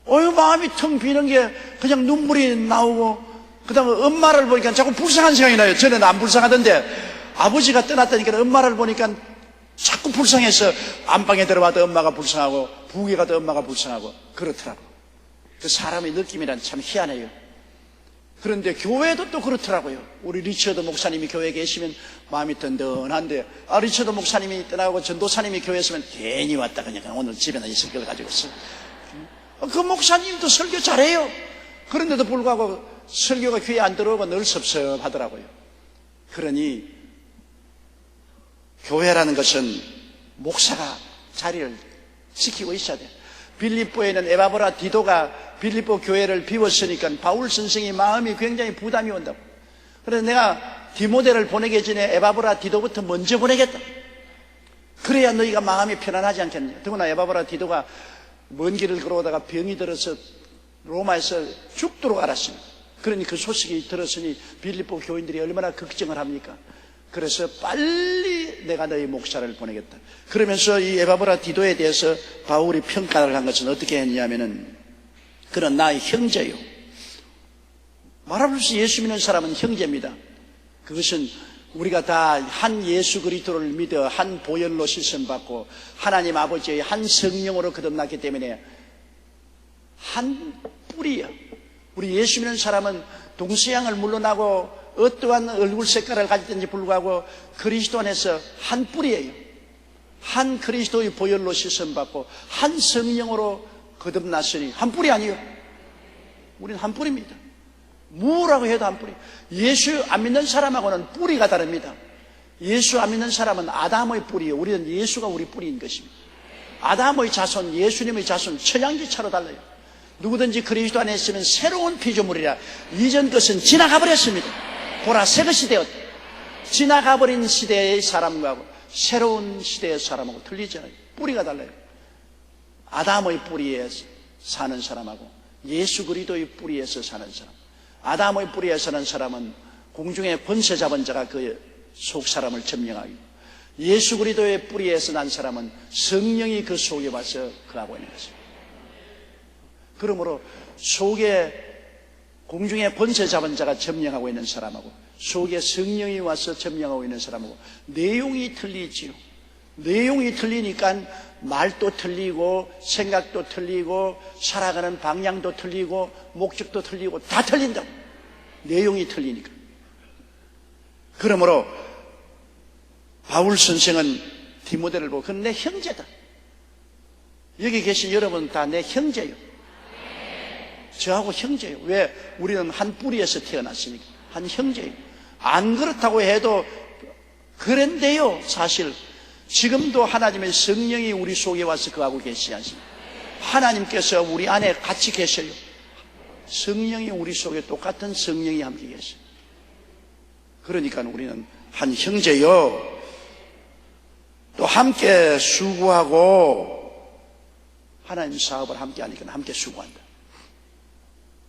마음이 텅 비는 게 그냥 눈물이 나오고 그 다음에 엄마를 보니까 자꾸 불쌍한 생각이 나요. 저는 안 불쌍하던데 아버지가 떠났다니까 엄마를 보니까 자꾸 불쌍해서 안방에 들어와도 엄마가 불쌍하고 부엌에 가도 엄마가 불쌍하고 그렇더라고. 그 사람의 느낌이란 참 희한해요. 그런데 교회도 또 그렇더라고요. 우리 리처드 목사님이 교회에 계시면 마음이 든든한데 리처드 목사님이 떠나고 전도사님이 교회에 있으면 괜히 왔다 그냥 오늘 집에나 이 설교를 가지고 있어. 그 목사님도 설교 잘해요. 그런데도 불구하고 설교가 귀에 안 들어오고 늘 섭섭하더라고요. 그러니 교회라는 것은 목사가 자리를 지키고 있어야 돼요. 빌립보에는 에바브라 디도가 빌립보 교회를 비웠으니까 바울 선생이 마음이 굉장히 부담이 온다고. 그래서 내가 디모데를 보내기 전에 에바브라 디도부터 먼저 보내겠다. 그래야 너희가 마음이 편안하지 않겠냐. 더구나 에바브라 디도가 먼 길을 걸어오다가 병이 들어서 로마에서 죽도록 알았습니다. 그러니 그 소식이 들었으니 빌립보 교인들이 얼마나 걱정을 합니까? 그래서 빨리 내가 너희 목사를 보내겠다. 그러면서 이 에바브라 디도에 대해서 바울이 평가를 한 것은 어떻게 했냐면은 그는 나의 형제요. 말할 수 예수 믿는 사람은 형제입니다. 그것은 우리가 다 한 예수 그리스도를 믿어 한 보혈로 씻음받고 하나님 아버지의 한 성령으로 거듭났기 때문에 한 뿌리요. 우리 예수 믿는 사람은 동서양을 물러나고 어떠한 얼굴 색깔을 가졌든지 불구하고 그리스도 안에서 한 뿌리예요. 한 그리스도의 보혈로 씻음받고 한 성령으로 거듭났으니 한 뿌리 아니에요. 우리는 한 뿌리입니다. 무라고 해도 한 뿌리. 예수 안 믿는 사람하고는 뿌리가 다릅니다. 예수 안 믿는 사람은 아담의 뿌리예요. 우리는 예수가 우리 뿌리인 것입니다. 아담의 자손, 예수님의 자손, 천양지차로 달라요. 누구든지 그리스도 안에 있으면 새로운 피조물이라. 이전 것은 지나가 버렸습니다. 보라, 새 것이 되었다. 지나가 버린 시대의 사람과 새로운 시대의 사람하고 틀리잖아요. 뿌리가 달라요. 아담의 뿌리에 사는 사람하고 예수 그리스도의 뿌리에서 사는 사람. 아담의 뿌리에 사는 사람은 공중의 권세 잡은 자가 그 속 사람을 점령하고, 예수 그리스도의 뿌리에서 난 사람은 성령이 그 속에 와서 거하고 있는 것입니다. 그러므로 속에 공중의 권세 잡은 자가 점령하고 있는 사람하고 속에 성령이 와서 점령하고 있는 사람하고 내용이 틀리지요. 내용이 틀리니까 말도 틀리고 생각도 틀리고 살아가는 방향도 틀리고 목적도 틀리고 다 틀린다고. 내용이 틀리니까. 그러므로 바울 선생은 디모데를 보고 그건 내 형제다. 여기 계신 여러분 다 내 형제예요. 저하고 형제예요. 왜? 우리는 한 뿌리에서 태어났으니까. 한 형제예요. 안 그렇다고 해도 그런데요, 사실 지금도 하나님의 성령이 우리 속에 와서 거하고 계시지 않습니까? 하나님께서 우리 안에 같이 계셔요. 성령이 우리 속에 똑같은 성령이 함께 계셔요. 그러니까 우리는 한 형제요. 또 함께 수고하고 하나님 사업을 함께 하니까 함께 수고한다.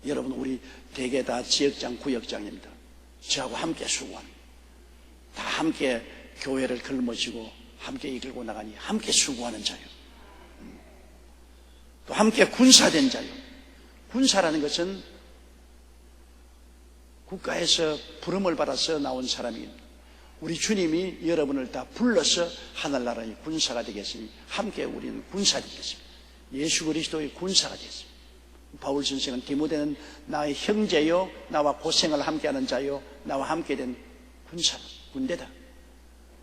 여러분, 우리 대개 다 지역장, 구역장입니다. 저하고 함께 수고합니다. 다 함께 교회를 걸머지고 함께 이끌고 나가니 함께 수고하는 자요. 또 함께 군사된 자요. 군사라는 것은 국가에서 부름을 받아서 나온 사람입니다. 우리 주님이 여러분을 다 불러서 하늘나라의 군사가 되겠으니 함께 우리는 군사 되겠습니다. 예수 그리스도의 군사가 되겠습니다. 바울 선생은 디모데는 나의 형제요, 나와 고생을 함께하는 자요, 나와 함께 된 군사, 군대다.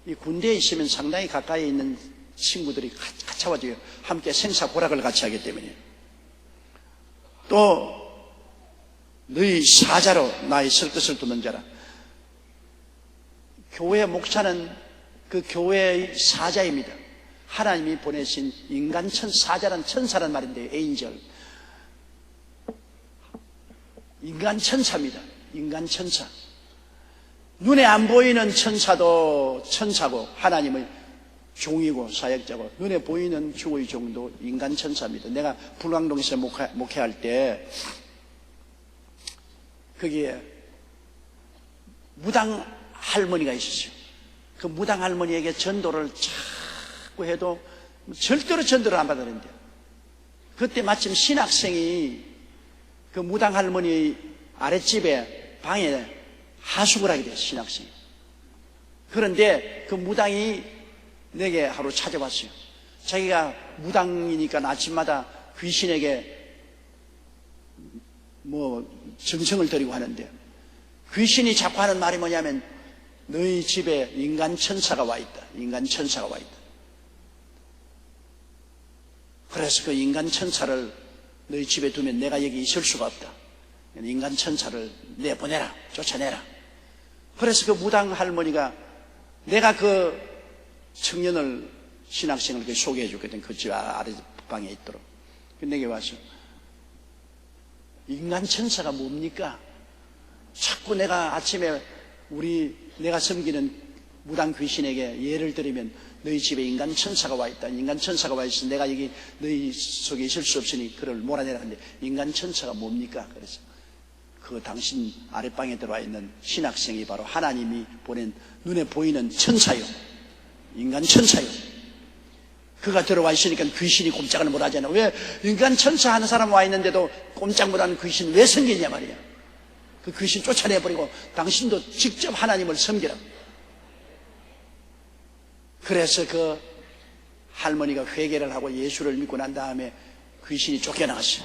이 군대에 있으면 상당히 가까이 있는 친구들이 같이 와줘요. 함께 생사고락을 같이 하기 때문에. 또 너희 사자로 나의 설 것을 두는 자라. 교회 목사는 그 교회의 사자입니다. 하나님이 보내신 인간 사자란 천사란 말인데요. 에인절. 인간 천사입니다. 인간 천사. 눈에 안 보이는 천사도 천사고 하나님의 종이고 사역자고, 눈에 보이는 주의 종도 인간 천사입니다. 내가 불광동에서 목회할 때 거기에 무당 할머니가 있었어요. 그 무당 할머니에게 전도를 자꾸 해도 절대로 전도를 안 받았는데, 그때 마침 신학생이 그 무당 할머니 아랫집에 방에 하숙을 하게 됐어요. 신학생이. 그런데 그 무당이 내게 하루 찾아왔어요. 자기가 무당이니까 아침마다 귀신에게 정성을 드리고 하는데, 귀신이 자꾸 하는 말이 뭐냐면 너희 집에 인간 천사가 와 있다. 인간 천사가 와 있다. 그래서 그 인간 천사를 너희 집에 두면 내가 여기 있을 수가 없다. 인간 천사를 내보내라. 쫓아내라. 그래서 그 무당 할머니가 내가 그 청년을, 신학생을 소개해 줬거든. 그 집 아랫방에 있도록. 내게 와서 인간 천사가 뭡니까? 자꾸 내가 아침에 내가 섬기는 무당 귀신에게 예를 들으면 너희 집에 인간 천사가 와 있다. 인간 천사가 와 있어. 내가 여기 너희 속에 있을 수 없으니 그를 몰아내라 하는데, 인간 천사가 뭡니까? 그래서 그 당신 아랫방에 들어와 있는 신학생이 바로 하나님이 보낸 눈에 보이는 천사요. 인간 천사요. 그가 들어와 있으니까 귀신이 꼼짝을 못하잖아. 왜? 인간 천사 하는 사람 와 있는데도 꼼짝 못하는 귀신 왜 생기냐 말이야. 그 귀신 쫓아내버리고 당신도 직접 하나님을 섬기라. 그래서 그 할머니가 회개를 하고 예수를 믿고 난 다음에 귀신이 쫓겨나갔어요.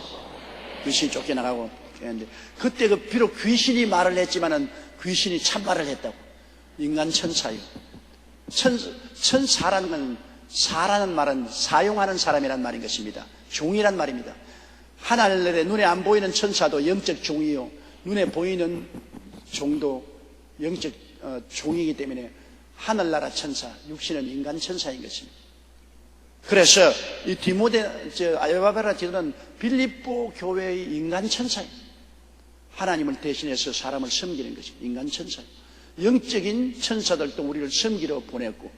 귀신이 쫓겨나가고 했는데, 그때 비록 귀신이 말을 했지만은 귀신이 참말을 했다고. 인간 천사요. 천사라는 건, 사라는 말은 사용하는 사람이란 말인 것입니다. 종이란 말입니다. 하늘에 눈에 안 보이는 천사도 영적 종이요, 눈에 보이는 종도 영적 종이기 때문에 하늘나라 천사, 육신은 인간 천사인 것입니다. 그래서 이 에바브라 디도는 빌립보 교회의 인간 천사예요. 하나님을 대신해서 사람을 섬기는 것이 인간 천사예요. 영적인 천사들도 우리를 섬기러 보냈고,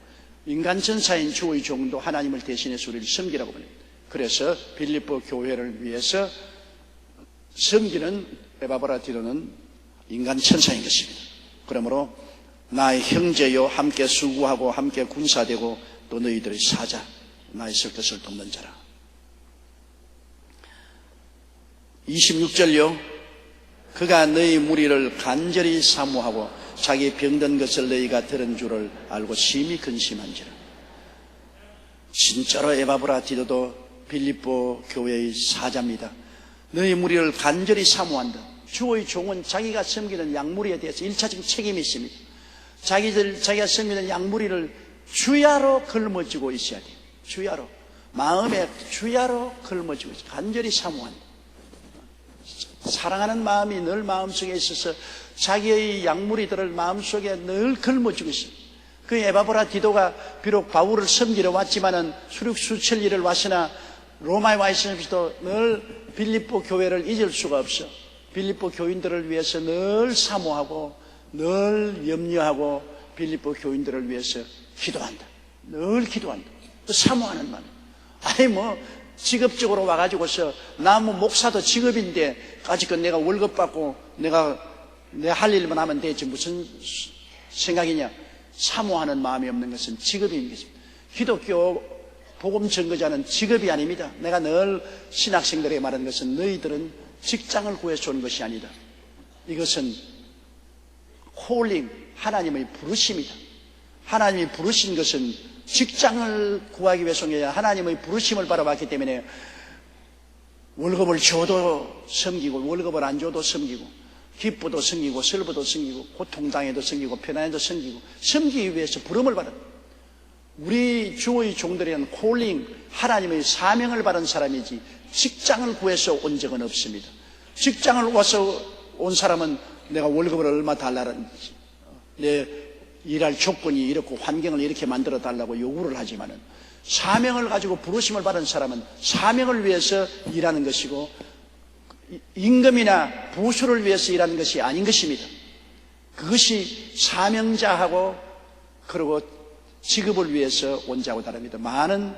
인간 천사인 주의 종도 하나님을 대신해서 우리를 섬기라고 보냅니다. 그래서 빌립보 교회를 위해서 섬기는 에바브라 디도는 인간 천사인 것입니다. 그러므로 나의 형제요, 함께 수고하고 함께 군사되고 또 너희들의 사자, 나의 설 것을 돕는 자라. 26절요. 그가 너희 무리를 간절히 사모하고 자기 병든 것을 너희가 들은 줄을 알고 심히 근심한지라. 진짜로 에바브라 디도도 빌립보 교회의 사자입니다. 너희 무리를 간절히 사모한다. 주의 종은 자기가 섬기는 양무리에 대해서 일차적인 책임이 있습니다. 자기가 섬기는 양무리를 주야로 걸머쥐고 있어야 돼요. 주야로. 마음에 주야로 걸머쥐고 있어요. 간절히 사모한다. 사랑하는 마음이 늘 마음속에 있어서 자기의 양무리들을 마음속에 늘 걸머쥐고 있어요. 그 에바브라 디도가 비록 바울을 섬기러 왔지만은 수륙수천리를 왔으나 로마에 와 있으면서도 늘 빌립보 교회를 잊을 수가 없어. 빌립보 교인들을 위해서 늘 사모하고 늘 염려하고 빌립보 교인들을 위해서 기도한다. 늘 기도한다. 또 사모하는 마음. 아니 직업적으로 와가지고서 나 목사도 직업인데 아직껏 내가 월급 받고 내가 내 할 일만 하면 되지 무슨 생각이냐. 사모하는 마음이 없는 것은 직업인 것입니다. 기독교 복음 전거자는 직업이 아닙니다. 내가 늘 신학생들에게 말하는 것은 너희들은 직장을 구해서 온 것이 아니다. 이것은 콜링, 하나님의 부르심이다. 하나님이 부르신 것은 직장을 구하기 위해서 온 게 아니라 하나님의 부르심을 바라봤기 때문에 월급을 줘도 섬기고 월급을 안 줘도 섬기고 기쁘도 섬기고 슬프도 섬기고 고통당해도 섬기고 편안해도 섬기고 섬기기 위해서 부름을 받은 우리 주의 종들에는 콜링, 하나님의 사명을 받은 사람이지 직장을 구해서 온 적은 없습니다. 직장을 와서 온 사람은 내가 월급을 얼마 달라는지 내 일할 조건이 이렇고 환경을 이렇게 만들어 달라고 요구를 하지만은 사명을 가지고 부르심을 받은 사람은 사명을 위해서 일하는 것이고 임금이나 부수를 위해서 일하는 것이 아닌 것입니다. 그것이 사명자하고 그리고 직업을 위해서 온 자하고 다릅니다. 많은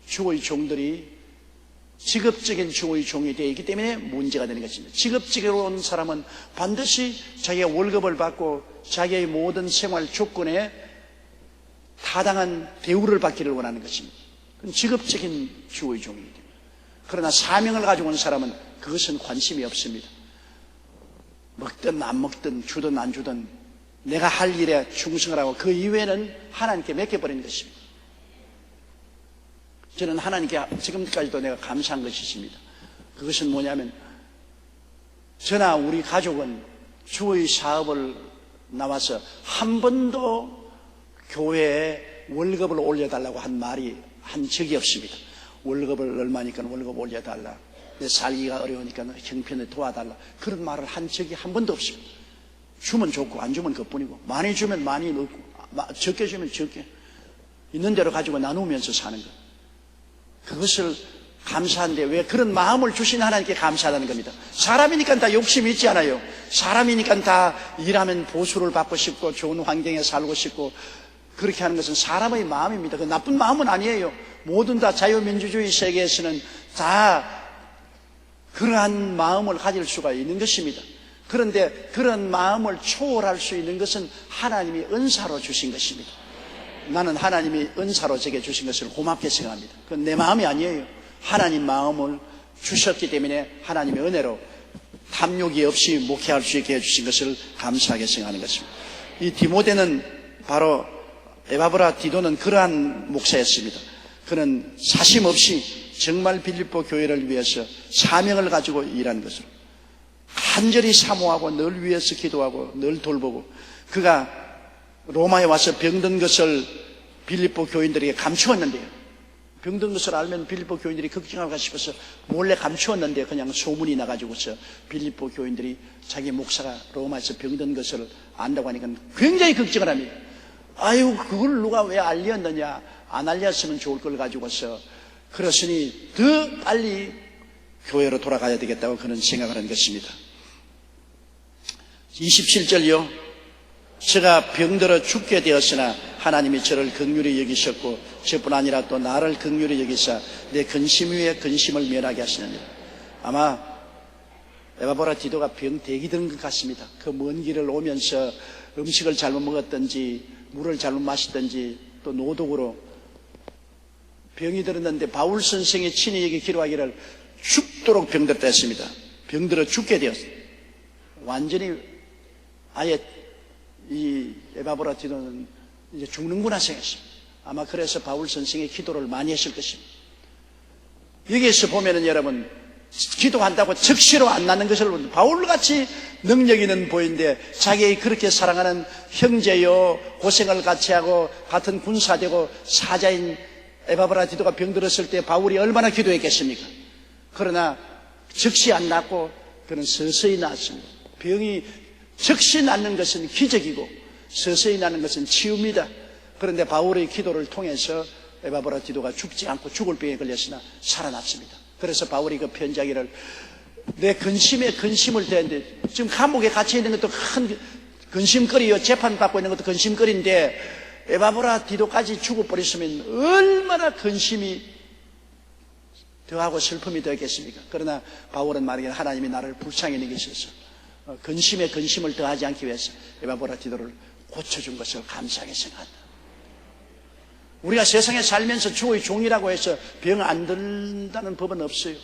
주의 종들이 직업적인 주의 종이 되어 있기 때문에 문제가 되는 것입니다. 직업적으로 온 사람은 반드시 자기가 월급을 받고 자기의 모든 생활 조건에 타당한 대우를 받기를 원하는 것입니다. 그건 직업적인 주의 종이기 때문에. 그러나 사명을 가지고 온 사람은 그것은 관심이 없습니다. 먹든 안 먹든 주든 안 주든 내가 할 일에 충성을 하고 그 이외에는 하나님께 맡겨버리는 것입니다. 저는 하나님께 지금까지도 내가 감사한 것이 있습니다. 그것은 뭐냐면 저나 우리 가족은 주의 사업을 나와서 한 번도 교회에 월급을 올려달라고 한 말이 한 적이 없습니다. 월급을 얼마니까 월급 올려달라. 내 살기가 어려우니까 형편을 도와달라. 그런 말을 한 적이 한 번도 없습니다. 주면 좋고 안 주면 그뿐이고 많이 주면 많이 넣고 적게 주면 적게 있는 대로 가지고 나누면서 사는 것. 그것을 감사한데 왜 그런 마음을 주신 하나님께 감사하다는 겁니다. 사람이니까 다 욕심이 있지 않아요. 사람이니까 다 일하면 보수를 받고 싶고 좋은 환경에 살고 싶고 그렇게 하는 것은 사람의 마음입니다. 그 나쁜 마음은 아니에요. 모든 다 자유민주주의 세계에서는 다 그러한 마음을 가질 수가 있는 것입니다. 그런데 그런 마음을 초월할 수 있는 것은 하나님이 은사로 주신 것입니다. 나는 하나님이 은사로 제게 주신 것을 고맙게 생각합니다. 그건 내 마음이 아니에요. 하나님 마음을 주셨기 때문에 하나님의 은혜로 탐욕이 없이 목회할 수 있게 해주신 것을 감사하게 생각하는 것입니다. 이 디모데는 바로 에바브라 디도는 그러한 목사였습니다. 그는 사심 없이 정말 빌립보 교회를 위해서 사명을 가지고 일하는 것으로 간절히 사모하고 늘 위해서 기도하고 늘 돌보고 그가 로마에 와서 병든 것을 빌립보 교인들에게 감추었는데요. 병든 것을 알면 빌립보 교인들이 걱정할까 싶어서 몰래 감추었는데 그냥 소문이 나가지고서 빌립보 교인들이 자기 목사가 로마에서 병든 것을 안다고 하니까 굉장히 걱정을 합니다. 아유, 그걸 누가 왜 알렸느냐? 안 알렸으면 좋을 걸 가지고서, 그렇으니 더 빨리 교회로 돌아가야 되겠다고 그런 생각을 한 것입니다. 27절요. 제가 병들어 죽게 되었으나 하나님이 저를 긍휼히 여기셨고 저뿐 아니라 또 나를 긍휼히 여기사 내 근심 위에 근심을 면하게 하시느니라. 아마 에바보라 디도가 병대기 든 것 같습니다. 그 먼 길을 오면서 음식을 잘못 먹었든지 물을 잘못 마시든지 또 노독으로 병이 들었는데 바울 선생이 친히 여기 기록하기를 죽도록 병들었다 했습니다. 병들어 죽게 되었어요. 완전히 아예 이 에바보라 디도는 이제 죽는구나 생각했습니다. 아마 그래서 바울 선생의 기도를 많이 했을 것입니다. 여기에서 보면은 여러분, 기도한다고 즉시로 안 낫는 것을 바울같이 능력 있는 보인데 자기 그렇게 사랑하는 형제요, 고생을 같이 하고 같은 군사되고 사자인 에바보라 디도가 병들었을 때 바울이 얼마나 기도했겠습니까? 그러나 즉시 안 낫고 그는 서서히 낫습니다. 병이 즉시 낫는 것은 기적이고 서서히 낫는 것은 치유입니다. 그런데 바울의 기도를 통해서 에바보라 디도가 죽지 않고 죽을 병에 걸렸으나 살아났습니다. 그래서 바울이 그 편지하기를 내 근심에 근심을 대는데 지금 감옥에 갇혀 있는 것도 큰 근심거리요, 재판받고 있는 것도 근심거리인데 에바보라 디도까지 죽어버렸으면 얼마나 근심이 더하고 슬픔이 되겠습니까? 그러나 바울은 말하기를 하나님이 나를 불쌍히 여기셔서 근심에 근심을 더하지 않기 위해서 에바보라 디도를 고쳐준 것을 감사하게 생각한다. 우리가 세상에 살면서 주의 종이라고 해서 병 안 든다는 법은 없어요.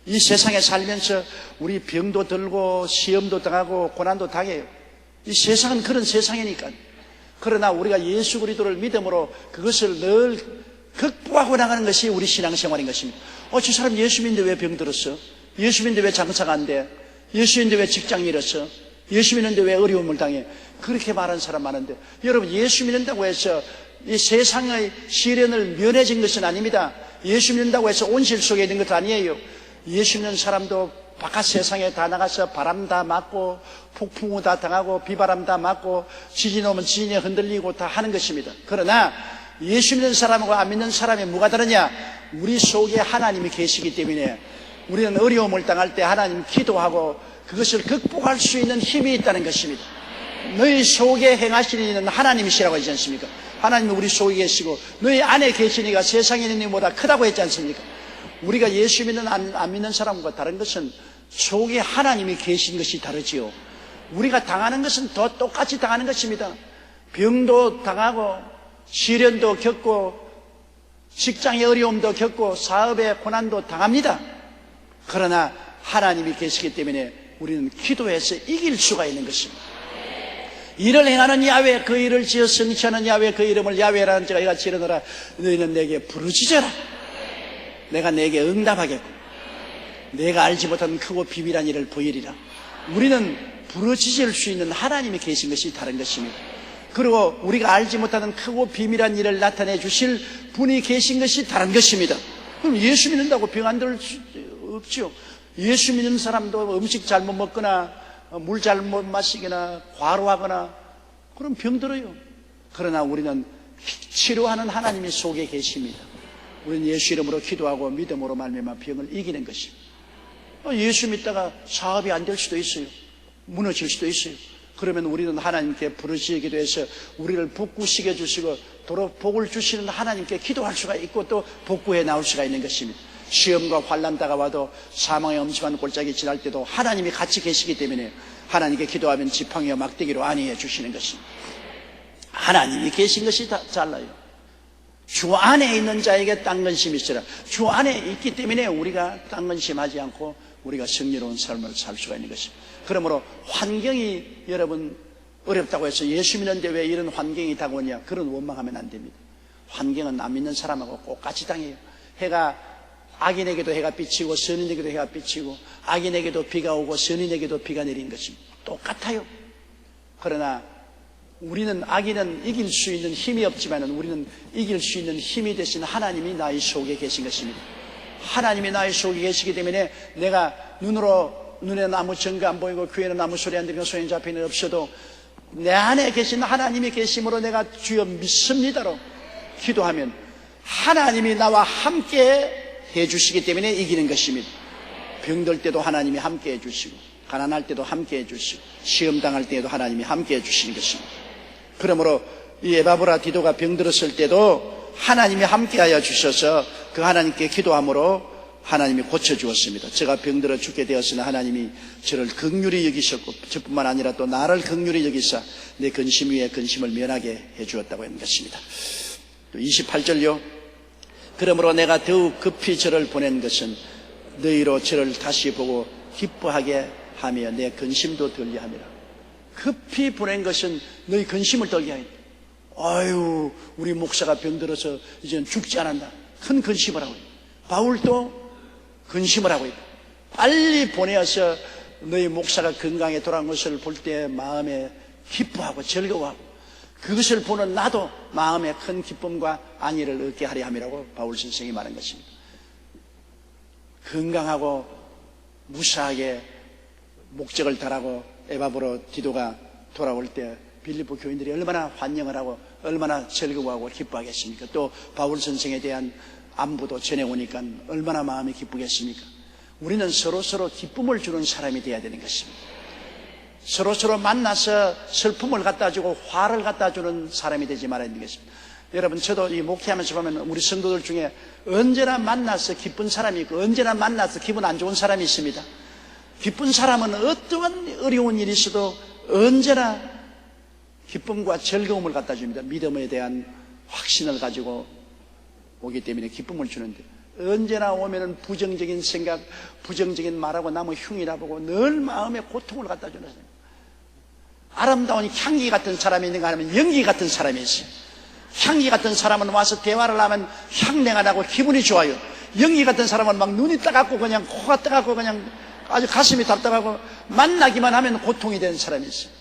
이 세상에 살면서 우리 병도 들고 시험도 당하고 고난도 당해요. 이 세상은 그런 세상이니까. 그러나 우리가 예수 그리스도를 믿음으로 그것을 늘 극복하고 나가는 것이 우리 신앙생활인 것입니다. 저 사람 예수 믿는데 왜 병들었어? 예수 믿는데 왜 장사가 안 돼? 예수 믿는데 왜 직장 잃었어? 예수 믿는데 왜 어려움을 당해? 그렇게 말하는 사람 많은데 여러분, 예수 믿는다고 해서 이 세상의 시련을 면해진 것은 아닙니다. 예수 믿는다고 해서 온실 속에 있는 것도 아니에요. 예수 믿는 사람도 바깥 세상에 다 나가서 바람 다 맞고 폭풍우 다 당하고 비바람 다 맞고 지진 오면 지진에 흔들리고 다 하는 것입니다. 그러나 예수 믿는 사람하고 안 믿는 사람이 뭐가 다르냐? 우리 속에 하나님이 계시기 때문에 우리는 어려움을 당할 때 하나님 기도하고 그것을 극복할 수 있는 힘이 있다는 것입니다. 너희 속에 행하시는 이는 하나님이시라고 하지 않습니까? 하나님이 우리 속에 계시고 너희 안에 계시니까 세상에 있는 이보다 크다고 했지 않습니까? 우리가 예수 믿는 안 믿는 사람과 다른 것은 속에 하나님이 계신 것이 다르지요. 우리가 당하는 것은 더 똑같이 당하는 것입니다. 병도 당하고 시련도 겪고 직장의 어려움도 겪고 사업의 고난도 당합니다. 그러나 하나님이 계시기 때문에 우리는 기도해서 이길 수가 있는 것입니다. 일을 행하는 야훼, 그 일을 지어 성취하는 야훼, 그 이름을 야훼라는 자가 이같이 이르노라. 너희는 내게 부르짖어라. 내가 내게 응답하겠고 내가 알지 못한 크고 비밀한 일을 보이리라. 우리는 부르짖을 수 있는 하나님이 계신 것이 다른 것입니다. 그리고 우리가 알지 못하는 크고 비밀한 일을 나타내 주실 분이 계신 것이 다른 것입니다. 그럼 예수 믿는다고 병 안 들 수 없죠. 예수 믿는 사람도 음식 잘못 먹거나 물 잘못 마시거나 과로하거나 그럼 병들어요. 그러나 우리는 치료하는 하나님이 속에 계십니다. 우리는 예수 이름으로 기도하고 믿음으로 말미암아 병을 이기는 것입니다. 예수 믿다가 사업이 안 될 수도 있어요. 무너질 수도 있어요. 그러면 우리는 하나님께 부르짖기도 해서 우리를 복구시켜 주시고 도로 복을 주시는 하나님께 기도할 수가 있고 또 복구해 나올 수가 있는 것입니다. 시험과 환난 다가와도 사망의 엄침한 골짜기 지날 때도 하나님이 같이 계시기 때문에 하나님께 기도하면 지팡이와 막대기로 안위해 주시는 것입니다. 하나님이 계신 것이 달라요. 주 안에 있는 자에게 땅 근심이 있으라. 주 안에 있기 때문에 우리가 땅 근심하지 않고 우리가 승리로운 삶을 살 수가 있는 것입니다. 그러므로 환경이 여러분 어렵다고 해서 예수 믿는데 왜 이런 환경이 다가오냐, 그런 원망하면 안 됩니다. 환경은 안 믿는 사람하고 똑같이 당해요. 악인에게도 해가 비치고 선인에게도 해가 비치고 악인에게도 비가 오고 선인에게도 비가 내리는 것입니다. 똑같아요. 그러나 우리는 악인은 이길 수 있는 힘이 없지만 우리는 이길 수 있는 힘이 되신 하나님이 나의 속에 계신 것입니다. 하나님이 나의 속에 계시기 때문에 내가 눈에는 아무 증거 안 보이고 귀에는 아무 소리 안 들리고 손에 잡히는 없어도 내 안에 계신 하나님이 계심으로 내가 주여 믿습니다로 기도하면 하나님이 나와 함께 해주시기 때문에 이기는 것입니다. 병들 때도 하나님이 함께 해주시고, 가난할 때도 함께 해주시고, 시험 당할 때에도 하나님이 함께 해주시는 것입니다. 그러므로 이 에바브라 디도가 병들었을 때도 하나님이 함께하여 주셔서 그 하나님께 기도함으로 하나님이 고쳐주었습니다. 제가 병들어 죽게 되었으나 하나님이 저를 긍휼히 여기셨고, 저뿐만 아니라 또 나를 긍휼히 여기사 내 근심 위에 근심을 면하게 해주었다고 하는 것입니다. 또 28절요. 그러므로 내가 더욱 급히 저를 보낸 것은 너희로 저를 다시 보고 기뻐하게 하며 내 근심도 덜게 함이라. 급히 보낸 것은 너희 근심을 덜게 하였다. 아유, 우리 목사가 병들어서 이제는 죽지 않았나. 큰 근심을 하고 있다. 바울도 근심을 하고 있다. 빨리 보내어서 너희 목사가 건강에 돌아온 것을 볼 때 마음에 기뻐하고 즐거워하고, 그것을 보는 나도 마음에 큰 기쁨과 안위를 얻게 하려 함이라고 바울 선생이 말한 것입니다. 건강하고 무사하게 목적을 달하고 에바브라 디도가 돌아올 때 빌립보 교인들이 얼마나 환영을 하고 얼마나 즐거워하고 기뻐하겠습니까? 또 바울 선생에 대한 안부도 전해오니까 얼마나 마음이 기쁘겠습니까? 우리는 서로서로 기쁨을 주는 사람이 되어야 되는 것입니다. 서로서로 만나서 슬픔을 갖다 주고 화를 갖다 주는 사람이 되지 말아야 되겠습니다. 여러분, 저도 이 목회하면서 보면 우리 성도들 중에 언제나 만나서 기쁜 사람이 있고 언제나 만나서 기분 안 좋은 사람이 있습니다. 기쁜 사람은 어떠한 어려운 일이 있어도 언제나 기쁨과 즐거움을 갖다 줍니다. 믿음에 대한 확신을 가지고 오기 때문에 기쁨을 주는데, 언제나 오면은 부정적인 생각, 부정적인 말하고 남의 흉이라 보고 늘 마음에 고통을 갖다 주는 사람. 아름다운 향기 같은 사람이 있는가 하면 연기 같은 사람이 있어요. 향기 같은 사람은 와서 대화를 하면 향내가 나고 기분이 좋아요. 연기 같은 사람은 막 눈이 따갑고 그냥 코가 따갑고 그냥 아주 가슴이 답답하고 만나기만 하면 고통이 되는 사람이 있어요.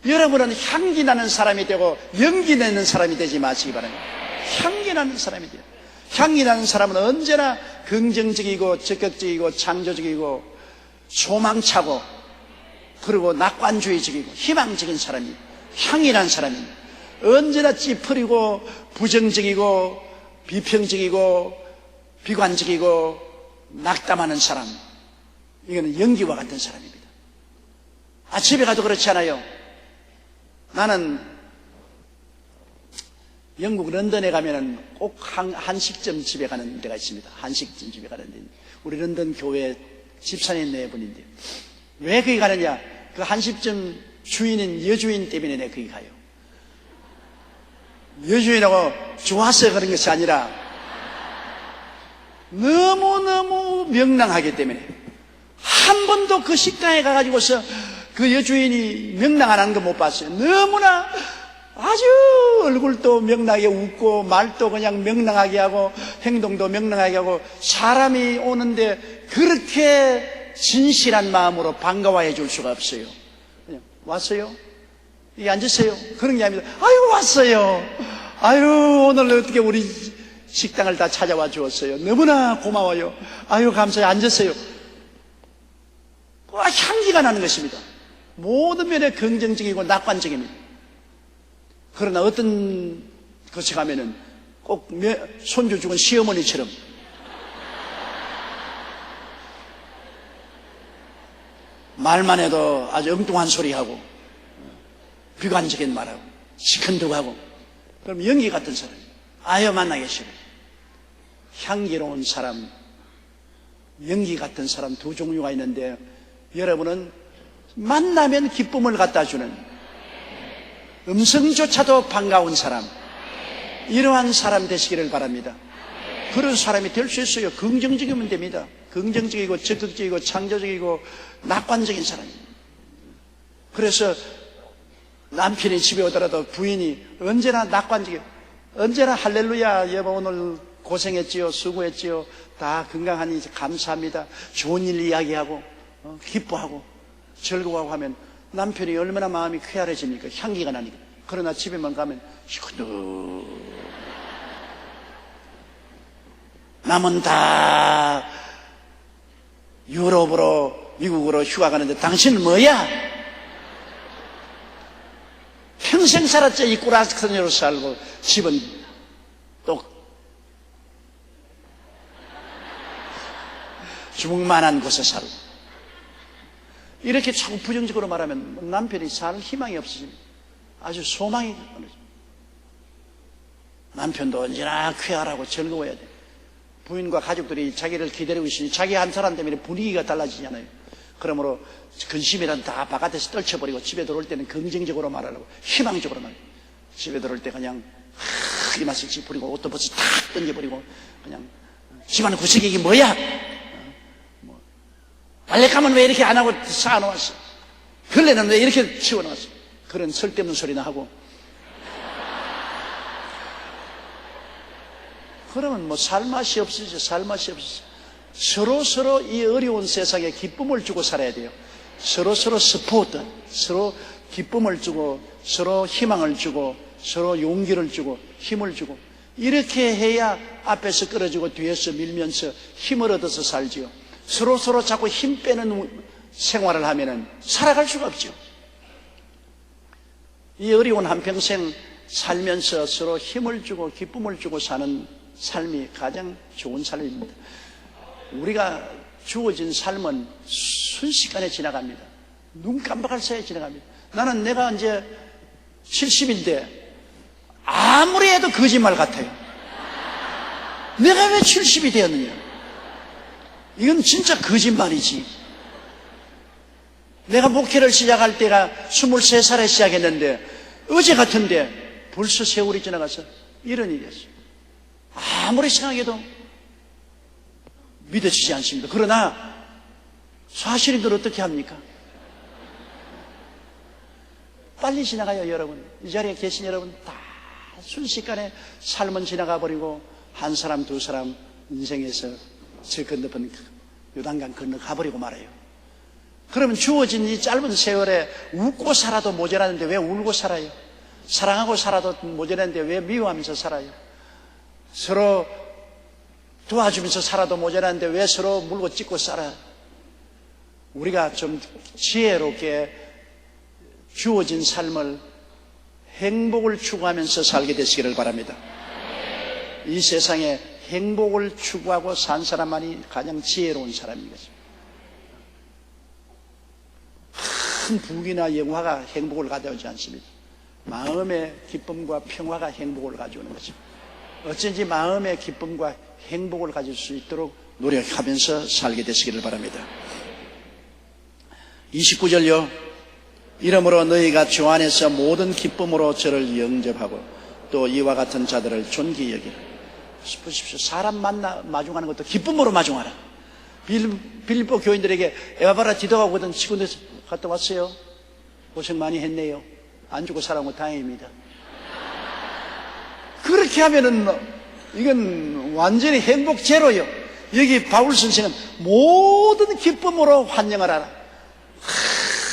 여러분은 향기 나는 사람이 되고 연기 내는 사람이 되지 마시기 바랍니다. 향기 나는 사람이 돼요. 향기 나는 사람은 언제나 긍정적이고 적극적이고 창조적이고 소망차고 그리고 낙관주의적이고 희망적인 사람이에요. 향이 나는 사람입니다. 언제나 찌푸리고 부정적이고 비평적이고 비관적이고 낙담하는 사람, 이거는 연기와 같은 사람입니다. 집에 가도 그렇지 않아요. 나는 영국 런던에 가면은 꼭 한식점 집에 가는 데가 있습니다. 한식점 집에 가는 데. 우리 런던 교회 집사님 네 분인데, 왜 거기 가느냐? 그 한식점 주인인 여주인 때문에 내가 거기 가요. 여주인하고 좋아서 그런 것이 아니라 너무너무 명랑하기 때문에, 한 번도 그 식당에 가가지고서 그 여주인이 명랑 안 하는 거 못 봤어요. 너무나 아주 얼굴도 명랑하게 웃고 말도 그냥 명랑하게 하고 행동도 명랑하게 하고, 사람이 오는데 그렇게 진실한 마음으로 반가워해 줄 수가 없어요. 그냥 왔어요? 여기 앉으세요. 그런 게 아닙니다. 아유, 왔어요. 아유, 오늘 어떻게 우리 식당을 다 찾아와 주었어요. 너무나 고마워요. 아유, 감사해요. 앉으세요. 향기가 나는 것입니다. 모든 면에 긍정적이고 낙관적입니다. 그러나 어떤 곳에 가면은 꼭 손주 죽은 시어머니처럼 말만 해도 아주 엉뚱한 소리하고 비관적인 말하고 시큰둥하고, 그럼 연기 같은 사람, 아유 만나기 싫어요. 향기로운 사람, 연기 같은 사람 두 종류가 있는데, 여러분은 만나면 기쁨을 갖다 주는, 음성조차도 반가운 사람, 이러한 사람 되시기를 바랍니다. 그런 사람이 될 수 있어요. 긍정적이면 됩니다. 긍정적이고 적극적이고 창조적이고 낙관적인 사람입니다. 그래서 남편이 집에 오더라도 부인이 언제나 낙관적이고, 언제나 할렐루야 여보 오늘 고생했지요, 수고했지요, 다 건강하니 감사합니다, 좋은 일 이야기하고 기뻐하고 즐거워하고 하면 남편이 얼마나 마음이 쾌활해집니까? 향기가 나니까. 그러나 집에만 가면 시끄러. 남은 다 유럽으로 미국으로 휴가 가는데 당신은 뭐야? 평생 살았죠. 이 꾸락서니로 살고 집은 또 주먹만한 곳에 살고. 이렇게 자꾸 부정적으로 말하면 남편이 살 희망이 없어집니다. 아주 소망이 어느집니다. 남편도 언제나 쾌활하고 즐거워야 돼. 부인과 가족들이 자기를 기다리고 있으니 자기 한 사람 때문에 분위기가 달라지잖아요. 그러므로 근심이란 다 바깥에서 떨쳐버리고 집에 들어올 때는 긍정적으로 말하려고, 희망적으로 말하고, 집에 들어올 때 그냥 이 맛을 찌푸리고 옷도 벗어 탁 던져버리고 그냥 집안 구석이 이게 뭐야? 빨래감은 왜 이렇게 안 하고 쌓아놓았어? 걸레는 왜 이렇게 치워놨어? 그런 쓸데없는 소리나 하고. 그러면 뭐 살맛이 없으죠. 살맛이 없으죠. 서로 이 어려운 세상에 기쁨을 주고 살아야 돼요. 서로 스포트, 서로 기쁨을 주고, 서로 희망을 주고, 서로 용기를 주고, 힘을 주고. 이렇게 해야 앞에서 끌어주고 뒤에서 밀면서 힘을 얻어서 살지요. 서로 자꾸 힘 빼는 생활을 하면은 살아갈 수가 없죠. 이 어려운 한평생 살면서 서로 힘을 주고 기쁨을 주고 사는 삶이 가장 좋은 삶입니다. 우리가 주어진 삶은 순식간에 지나갑니다. 눈 깜박할 사이에 지나갑니다. 나는 내가 이제 70인데 아무리 해도 거짓말 같아요. 내가 왜 70이 되었느냐? 이건 진짜 거짓말이지. 내가 목회를 시작할 때가 23살에 시작했는데 어제 같은데 벌써 세월이 지나가서 이런 일이었어요. 아무리 생각해도 믿어지지 않습니다. 그러나 사실인들 어떻게 합니까? 빨리 지나가요. 여러분, 이 자리에 계신 여러분 다 순식간에 삶은 지나가 버리고 한 사람 두 사람 인생에서 저 건너편 요단강 건너가 버리고 말아요. 그러면 주어진 이 짧은 세월에 웃고 살아도 모자라는데 왜 울고 살아요? 사랑하고 살아도 모자라는데 왜 미워하면서 살아요? 서로 도와주면서 살아도 모자라는데 왜 서로 물고 찢고 살아요? 우리가 좀 지혜롭게 주어진 삶을 행복을 추구하면서 살게 되시기를 바랍니다. 이 세상에 행복을 추구하고 산 사람만이 가장 지혜로운 사람인 것입니다. 큰 부귀나 영화가 행복을 가져오지 않습니다. 마음의 기쁨과 평화가 행복을 가져오는 것입니다. 어쩐지 마음의 기쁨과 행복을 가질 수 있도록 노력하면서 살게 되시기를 바랍니다. 29절요. 이러므로 너희가 주 안에서 모든 기쁨으로 저를 영접하고 또 이와 같은 자들을 존귀 여기라. 보십시오. 사람 마중하는 것도 기쁨으로 마중하라. 빌립보 교인들에게 에바브라디도가 오거든 친구들 갔다 왔어요. 고생 많이 했네요. 안 죽고 살아온 거 다행입니다. 그렇게 하면은 이건 완전히 행복 제로요. 여기 바울 선생은 모든 기쁨으로 환영을 하라.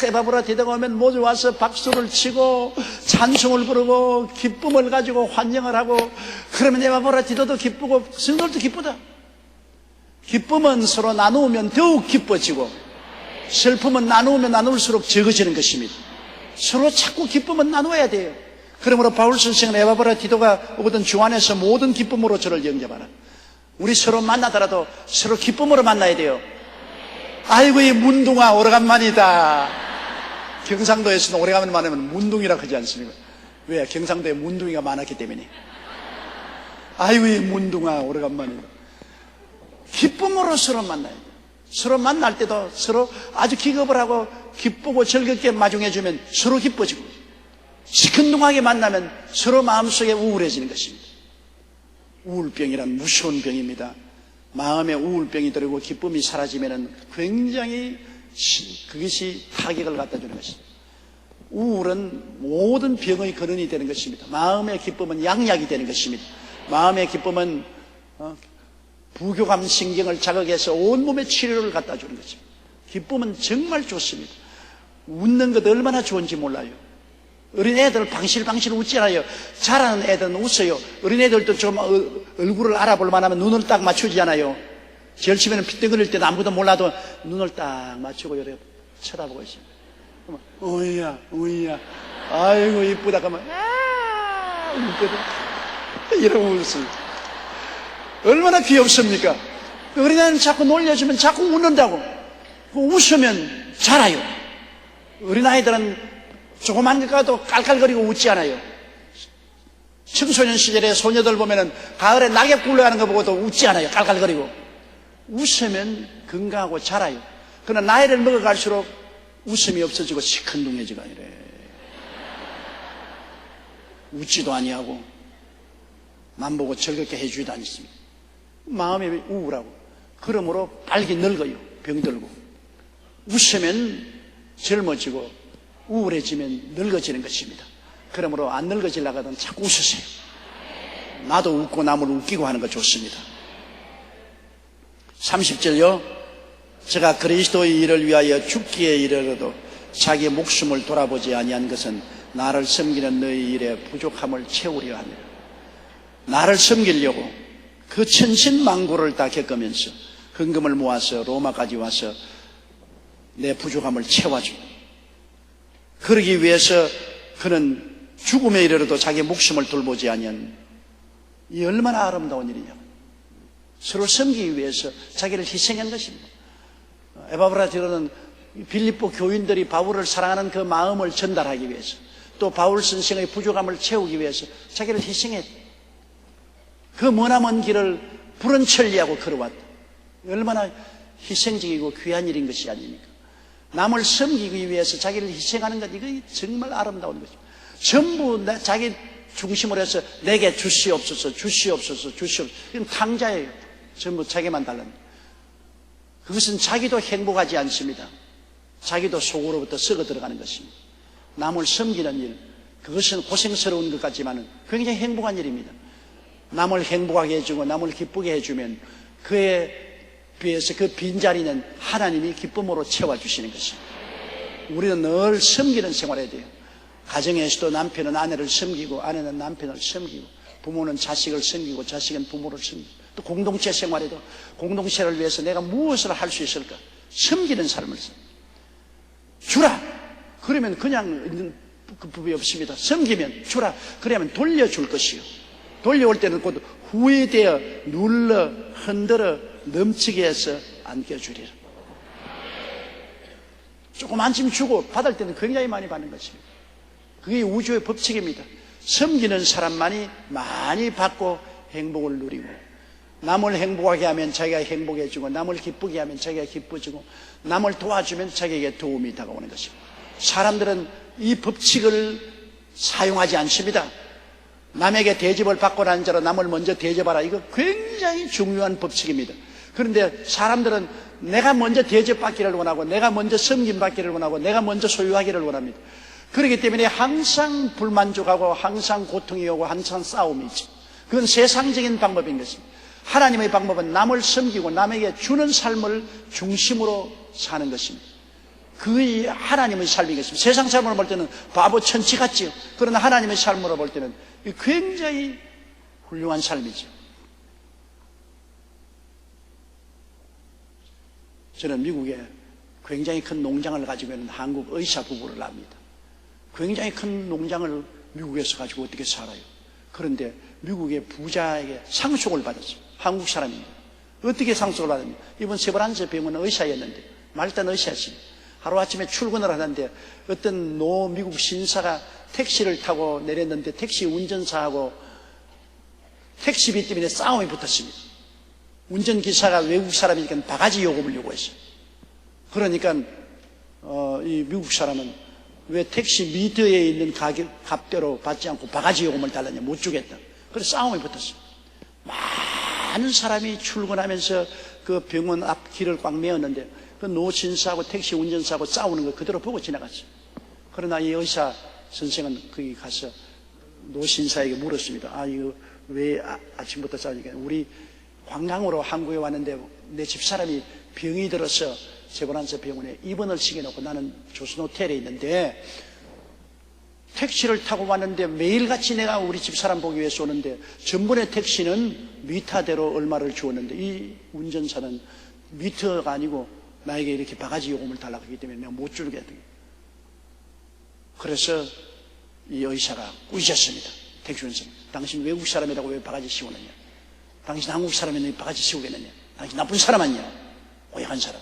에바브라디도가 오면 모두 와서 박수를 치고 찬송을 부르고 기쁨을 가지고 환영을 하고, 그러면 에바브라디도도 기쁘고 성도들도 기쁘다. 기쁨은 서로 나누면 더욱 기뻐지고 슬픔은 나누면 나눌수록 적어지는 것입니다. 서로 자꾸 기쁨은 나누어야 돼요. 그러므로 바울 선생은 에바브라디도가 오거든 주 안에서 모든 기쁨으로 저를 영접하라. 우리 서로 만나더라도 서로 기쁨으로 만나야 돼요. 아이고 이 문둥아 오래간만이다. 경상도에서는 오래간만에 만나면 문둥이라고 하지 않습니까? 왜? 경상도에 문둥이가 많았기 때문에. 아이고 이 문둥아 오래간만이다. 기쁨으로 서로 만나야 돼요. 서로 만날 때도 서로 아주 기겁을 하고 기쁘고 즐겁게 마중해주면 서로 기뻐지고, 시큰둥하게 만나면 서로 마음속에 우울해지는 것입니다. 우울병이란 무서운 병입니다. 마음에 우울병이 들고 기쁨이 사라지면 굉장히 그것이 타격을 갖다 주는 것입니다. 우울은 모든 병의 근원이 되는 것입니다. 마음의 기쁨은 양약이 되는 것입니다. 마음의 기쁨은 부교감 신경을 자극해서 온몸에 치료를 갖다 주는 것입니다. 기쁨은 정말 좋습니다. 웃는 것 얼마나 좋은지 몰라요. 어린애들 방실방실 웃잖아요. 잘하는 애들은 웃어요. 어린애들도 좀 얼굴을 알아볼 만하면 눈을 딱 맞추잖아요. 제일 처음에는 핏덩거릴 때도 아무도 몰라도 눈을 딱 맞추고 이렇게 쳐다보고 있습니다. 우이야 아이고 이쁘다 그러면 이쁘다 이러고 웃어요. 얼마나 귀엽습니까? 어린아이는 자꾸 놀려주면 자꾸 웃는다고. 웃으면 자라요. 어린아이들은 조그만 것 가도 깔깔거리고 웃지 않아요. 청소년 시절에 소녀들 보면은 가을에 낙엽 굴러가는 거 보고도 웃지 않아요. 깔깔거리고. 웃으면 건강하고 자라요. 그러나 나이를 먹어갈수록 웃음이 없어지고 시큰둥해지고 이래. 웃지도 아니하고 남 보고 즐겁게 해주지도 않습니다. 마음이 우울하고. 그러므로 빨리 늙어요. 병들고. 웃으면 젊어지고 우울해지면 늙어지는 것입니다. 그러므로 안 늙어지려고 하면 자꾸 웃으세요. 나도 웃고 남을 웃기고 하는 거 좋습니다. 30절요. 제가 그리스도의 일을 위하여 죽기에 이르러도 자기 목숨을 돌아보지 아니한 것은 나를 섬기는 너희 일에 부족함을 채우려 합니다. 나를 섬기려고 그 천신만고를 다 겪으면서 헌금을 모아서 로마까지 와서 내 부족함을 채워주고, 그러기 위해서 그는 죽음에 이르러도 자기 목숨을 돌보지 아니한, 이 얼마나 아름다운 일이냐. 서로 섬기기 위해서 자기를 희생한 것입니다. 에바브라디로는 빌립보 교인들이 바울을 사랑하는 그 마음을 전달하기 위해서, 또 바울 선생의 부족함을 채우기 위해서 자기를 희생했다. 그 머나먼 길을 푸른 천리하고 걸어왔다. 얼마나 희생적이고 귀한 일인 것이 아닙니까? 남을 섬기기 위해서 자기를 희생하는 것, 이거 정말 아름다운 것입니다. 전부 자기 중심으로 해서 내게 주시옵소서, 주시옵소서, 주시옵소서. 이건 탕자예요. 전부 자기만 달랍니다. 그것은 자기도 행복하지 않습니다. 자기도 속으로부터 썩어 들어가는 것입니다. 남을 섬기는 일, 그것은 고생스러운 것 같지만 굉장히 행복한 일입니다. 남을 행복하게 해주고 남을 기쁘게 해주면 그에 비해서 그 빈자리는 하나님이 기쁨으로 채워주시는 것입니다. 우리는 늘 섬기는 생활을 해야 돼요. 가정에서도 남편은 아내를 섬기고 아내는 남편을 섬기고 부모는 자식을 섬기고 자식은 부모를 섬기고, 또 공동체 생활에도 공동체를 위해서 내가 무엇을 할 수 있을까? 섬기는 삶을 주라 그러면 그냥 있는 그 법이 없습니다. 섬기면 주라 그러면 돌려줄 것이요, 돌려올 때는 곧 후회되어 눌러 흔들어 넘치게 해서 안겨주리라. 조그만쯤 주고 받을 때는 굉장히 많이 받는 것입니다. 그게 우주의 법칙입니다. 섬기는 사람만이 많이 받고 행복을 누리고, 남을 행복하게 하면 자기가 행복해지고, 남을 기쁘게 하면 자기가 기뻐지고, 남을 도와주면 자기에게 도움이 다가오는 것입니다. 사람들은 이 법칙을 사용하지 않습니다. 남에게 대접을 받고 난 자로 남을 먼저 대접하라. 이거 굉장히 중요한 법칙입니다. 그런데 사람들은 내가 먼저 대접받기를 원하고, 내가 먼저 섬김받기를 원하고, 내가 먼저 소유하기를 원합니다. 그렇기 때문에 항상 불만족하고 항상 고통이 오고 항상 싸움이 있죠. 그건 세상적인 방법인 것입니다. 하나님의 방법은 남을 섬기고 남에게 주는 삶을 중심으로 사는 것입니다. 그게 하나님의 삶인 것입니다. 세상 삶으로 볼 때는 바보 천치 같지요. 그러나 하나님의 삶으로 볼 때는 굉장히 훌륭한 삶이죠. 저는 미국에 굉장히 큰 농장을 가지고 있는 한국 의사 부부를 압니다. 굉장히 큰 농장을 미국에서 가지고 어떻게 살아요. 그런데 미국의 부자에게 상속을 받았어요. 한국 사람입니다. 어떻게 상속을 받았습니까? 이번 세브란스 병원 의사였는데, 말단 의사였습니다. 하루아침에 출근을 하는데 어떤 미국 신사가 택시를 타고 내렸는데 택시 운전사하고 택시비 때문에 싸움이 붙었습니다. 운전기사가 외국 사람이니까 바가지 요금을 요구했어요. 그러니까 이 미국 사람은 왜 택시 미터에 있는 값대로 받지 않고 바가지 요금을 달라냐, 못 주겠다. 그래서 싸움이 붙었어요. 많은 사람이 출근하면서 그 병원 앞 길을 꽉 메웠는데 그 노신사하고 택시 운전사하고 싸우는 걸 그대로 보고 지나갔어요. 그러나 이 의사 선생은 거기 가서 노신사에게 물었습니다. 이거 왜 아침부터 싸우니까, 우리 관광으로 한국에 왔는데 내 집사람이 병이 들어서 세브란스 병원에 입원을 시켜놓고 나는 조선 호텔에 있는데 택시를 타고 왔는데 매일같이 내가 우리 집사람 보기 위해서 오는데 전번에 택시는 미터대로 얼마를 주었는데 이 운전사는 미터가 아니고 나에게 이렇게 바가지 요금을 달라고 하기 때문에 내가 못 주겠다. 그래서 이 의사가 꾸짖었습니다. 택시운전, 당신 외국 사람이라고 왜 바가지 씌우느냐? 당신 한국 사람이라고 바가지 씌우겠느냐? 당신 나쁜 사람 아니냐? 고약한 사람.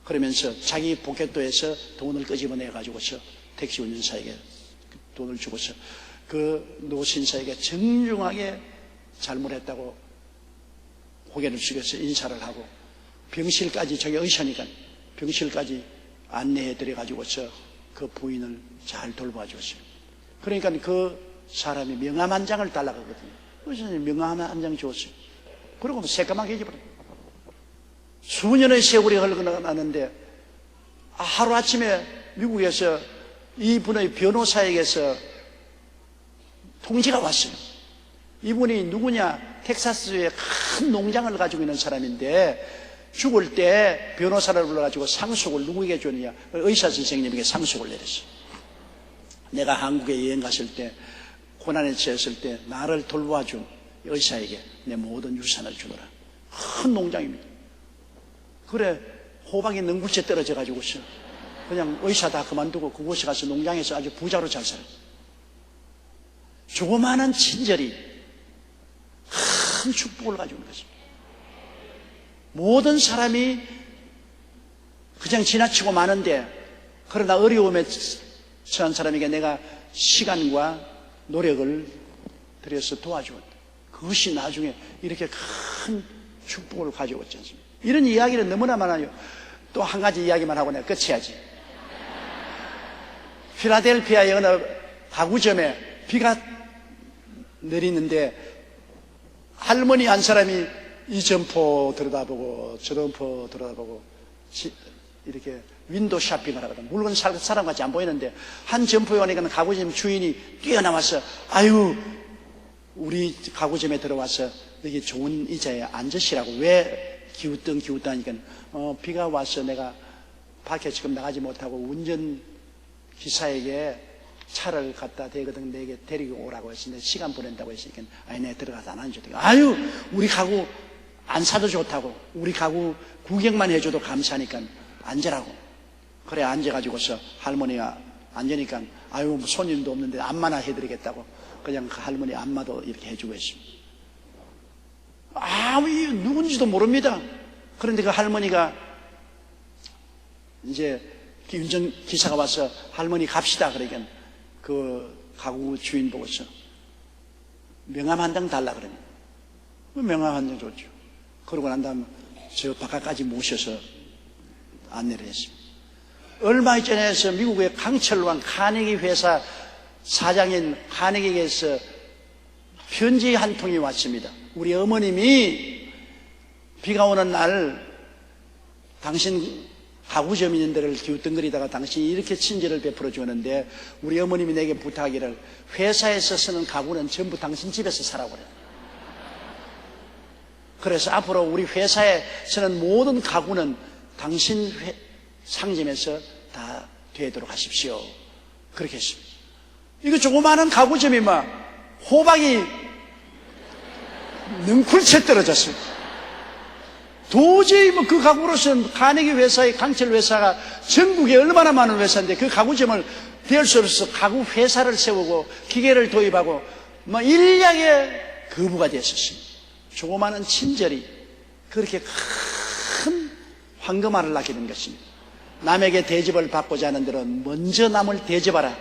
그러면서 자기 포켓도에서 돈을 끄집어내가지고서 택시 운전사에게 돈을 주고서 그 노신사에게 정중하게 잘못했다고 고개를 숙여서 인사를 하고 병실까지, 저기 의사니까 병실까지 안내해 드려가지고서 그 부인을 잘 돌봐 줬어요. 그러니까 그 사람이 명함 한 장을 달라고 하거든요. 의사님이 명함 한 장 줬어요. 그리고 새까맣게 해버려요. 수년의 세월이 흘러가는데 하루아침에 미국에서 이분의 변호사에게서 통지가 왔어요. 이분이 누구냐? 텍사스에 큰 농장을 가지고 있는 사람인데 죽을 때 변호사를 불러가지고 상속을 누구에게 줬느냐? 의사 선생님에게 상속을 내렸어요. 내가 한국에 여행 갔을 때 고난에 처했을 때 나를 돌봐준 의사에게 내 모든 유산을 주더라. 큰 농장입니다. 그래 호박이 능굴째 떨어져 가지고서 그냥 의사 다 그만두고 그곳에 가서 농장에서 아주 부자로 잘 살아요. 조그마한 친절이 큰 축복을 가지고 있는 것입니다. 모든 사람이 그냥 지나치고 마는데, 그러나 어려움에 처한 사람에게 내가 시간과 노력을 들여서 도와주었다. 그것이 나중에 이렇게 큰 축복을 가져왔지 않습니까? 이런 이야기는 너무나 많아요. 또 한 가지 이야기만 하고 내가 끝해야지. 필라델피아의 어느 가구점에 비가 내리는데 할머니 한 사람이 이 점포 들여다보고 저 점포 들여다보고 이렇게 윈도우 쇼핑을 하거든. 물건 살 사람같이 안 보이는데 한 점포에 오니까 가구점 주인이 뛰어나와서 아유 우리 가구점에 들어와서 여기 좋은 의자에 앉으시라고. 왜 기웃던 하니까 비가 와서 내가 밖에 지금 나가지 못하고 운전기사에게 차를 갖다 대거든 내게 데리고 오라고 했는데 시간 보낸다고 했으니까 아니 내가 들어가서 안 앉아도 아유 우리 가구 안 사도 좋다고, 우리 가구 구경만 해줘도 감사하니까 앉으라고. 그래 앉아가지고서 할머니가 앉으니까 아유 뭐 손님도 없는데 안마나 해드리겠다고 그냥 그 할머니 안마도 이렇게 해주고 있습니다. 이 누군지도 모릅니다. 그런데 그 할머니가 이제 운전기사가 와서 할머니 갑시다 그러니까 그 가구 주인 보고서 명함 한 장 달라 그러면 명함 한 장 줬죠. 그러고 난 다음에 저 바깥까지 모셔서 안내를 했습니다. 얼마 전에서 미국의 강철왕 카네기 회사 사장인 카네기에서 편지 한 통이 왔습니다. 우리 어머님이 비가 오는 날 당신 가구점 있는 데를 기웃덩거리다가 당신이 이렇게 친절을 베풀어 주었는데 우리 어머님이 내게 부탁하기를 회사에서 쓰는 가구는 전부 당신 집에서 사라고 그래요. 그래서 앞으로 우리 회사에 쓰는 모든 가구는 당신 상점에서 다 되도록 하십시오. 그렇게 했습니다. 이거 조그마한 가구점이 막 호박이 능쿨채 떨어졌어요. 도저히 뭐 그 가구로서는 카네기 회사의 강철 회사가 전국에 얼마나 많은 회사인데 그 가구점을 대할 수 없어서 가구 회사를 세우고 기계를 도입하고 뭐 일량의 거부가 됐었습니다. 조그마한 친절이 그렇게 큰 황금알을 낳게 된 것입니다. 남에게 대접을 받고자 하는 데는 먼저 남을 대접하라.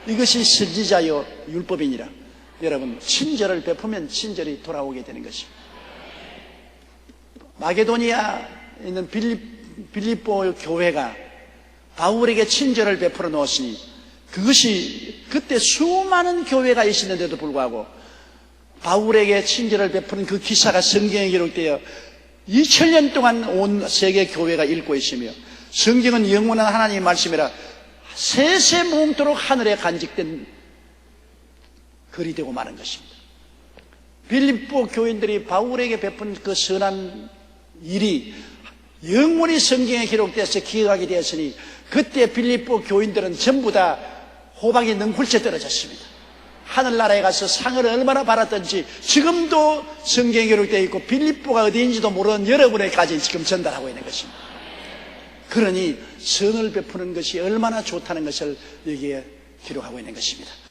이것이 선지자요 율법이니라. 여러분 친절을 베푸면 친절이 돌아오게 되는 것입니다. 마게도니아에 있는 빌립보 교회가 바울에게 친절을 베풀어 놓았으니 그것이 그때 수많은 교회가 있었는데도 불구하고 바울에게 친절을 베푸는 그 기사가 성경에 기록되어 2000년 동안 온 세계 교회가 읽고 있으며 성경은 영원한 하나님의 말씀이라 세세무궁토록 하늘에 간직된 글이 되고 마는 것입니다. 빌립보 교인들이 바울에게 베푼 그 선한 일이 영원히 성경에 기록돼서 기억하게 되었으니 그때 빌립보 교인들은 전부 다 호박이 능굴째 떨어졌습니다. 하늘나라에 가서 상을 얼마나 받았던지 지금도 성경에 기록되어 있고 빌립보가 어디인지도 모르는 여러분에게까지 지금 전달하고 있는 것입니다. 그러니 선을 베푸는 것이 얼마나 좋다는 것을 여기에 기록하고 있는 것입니다.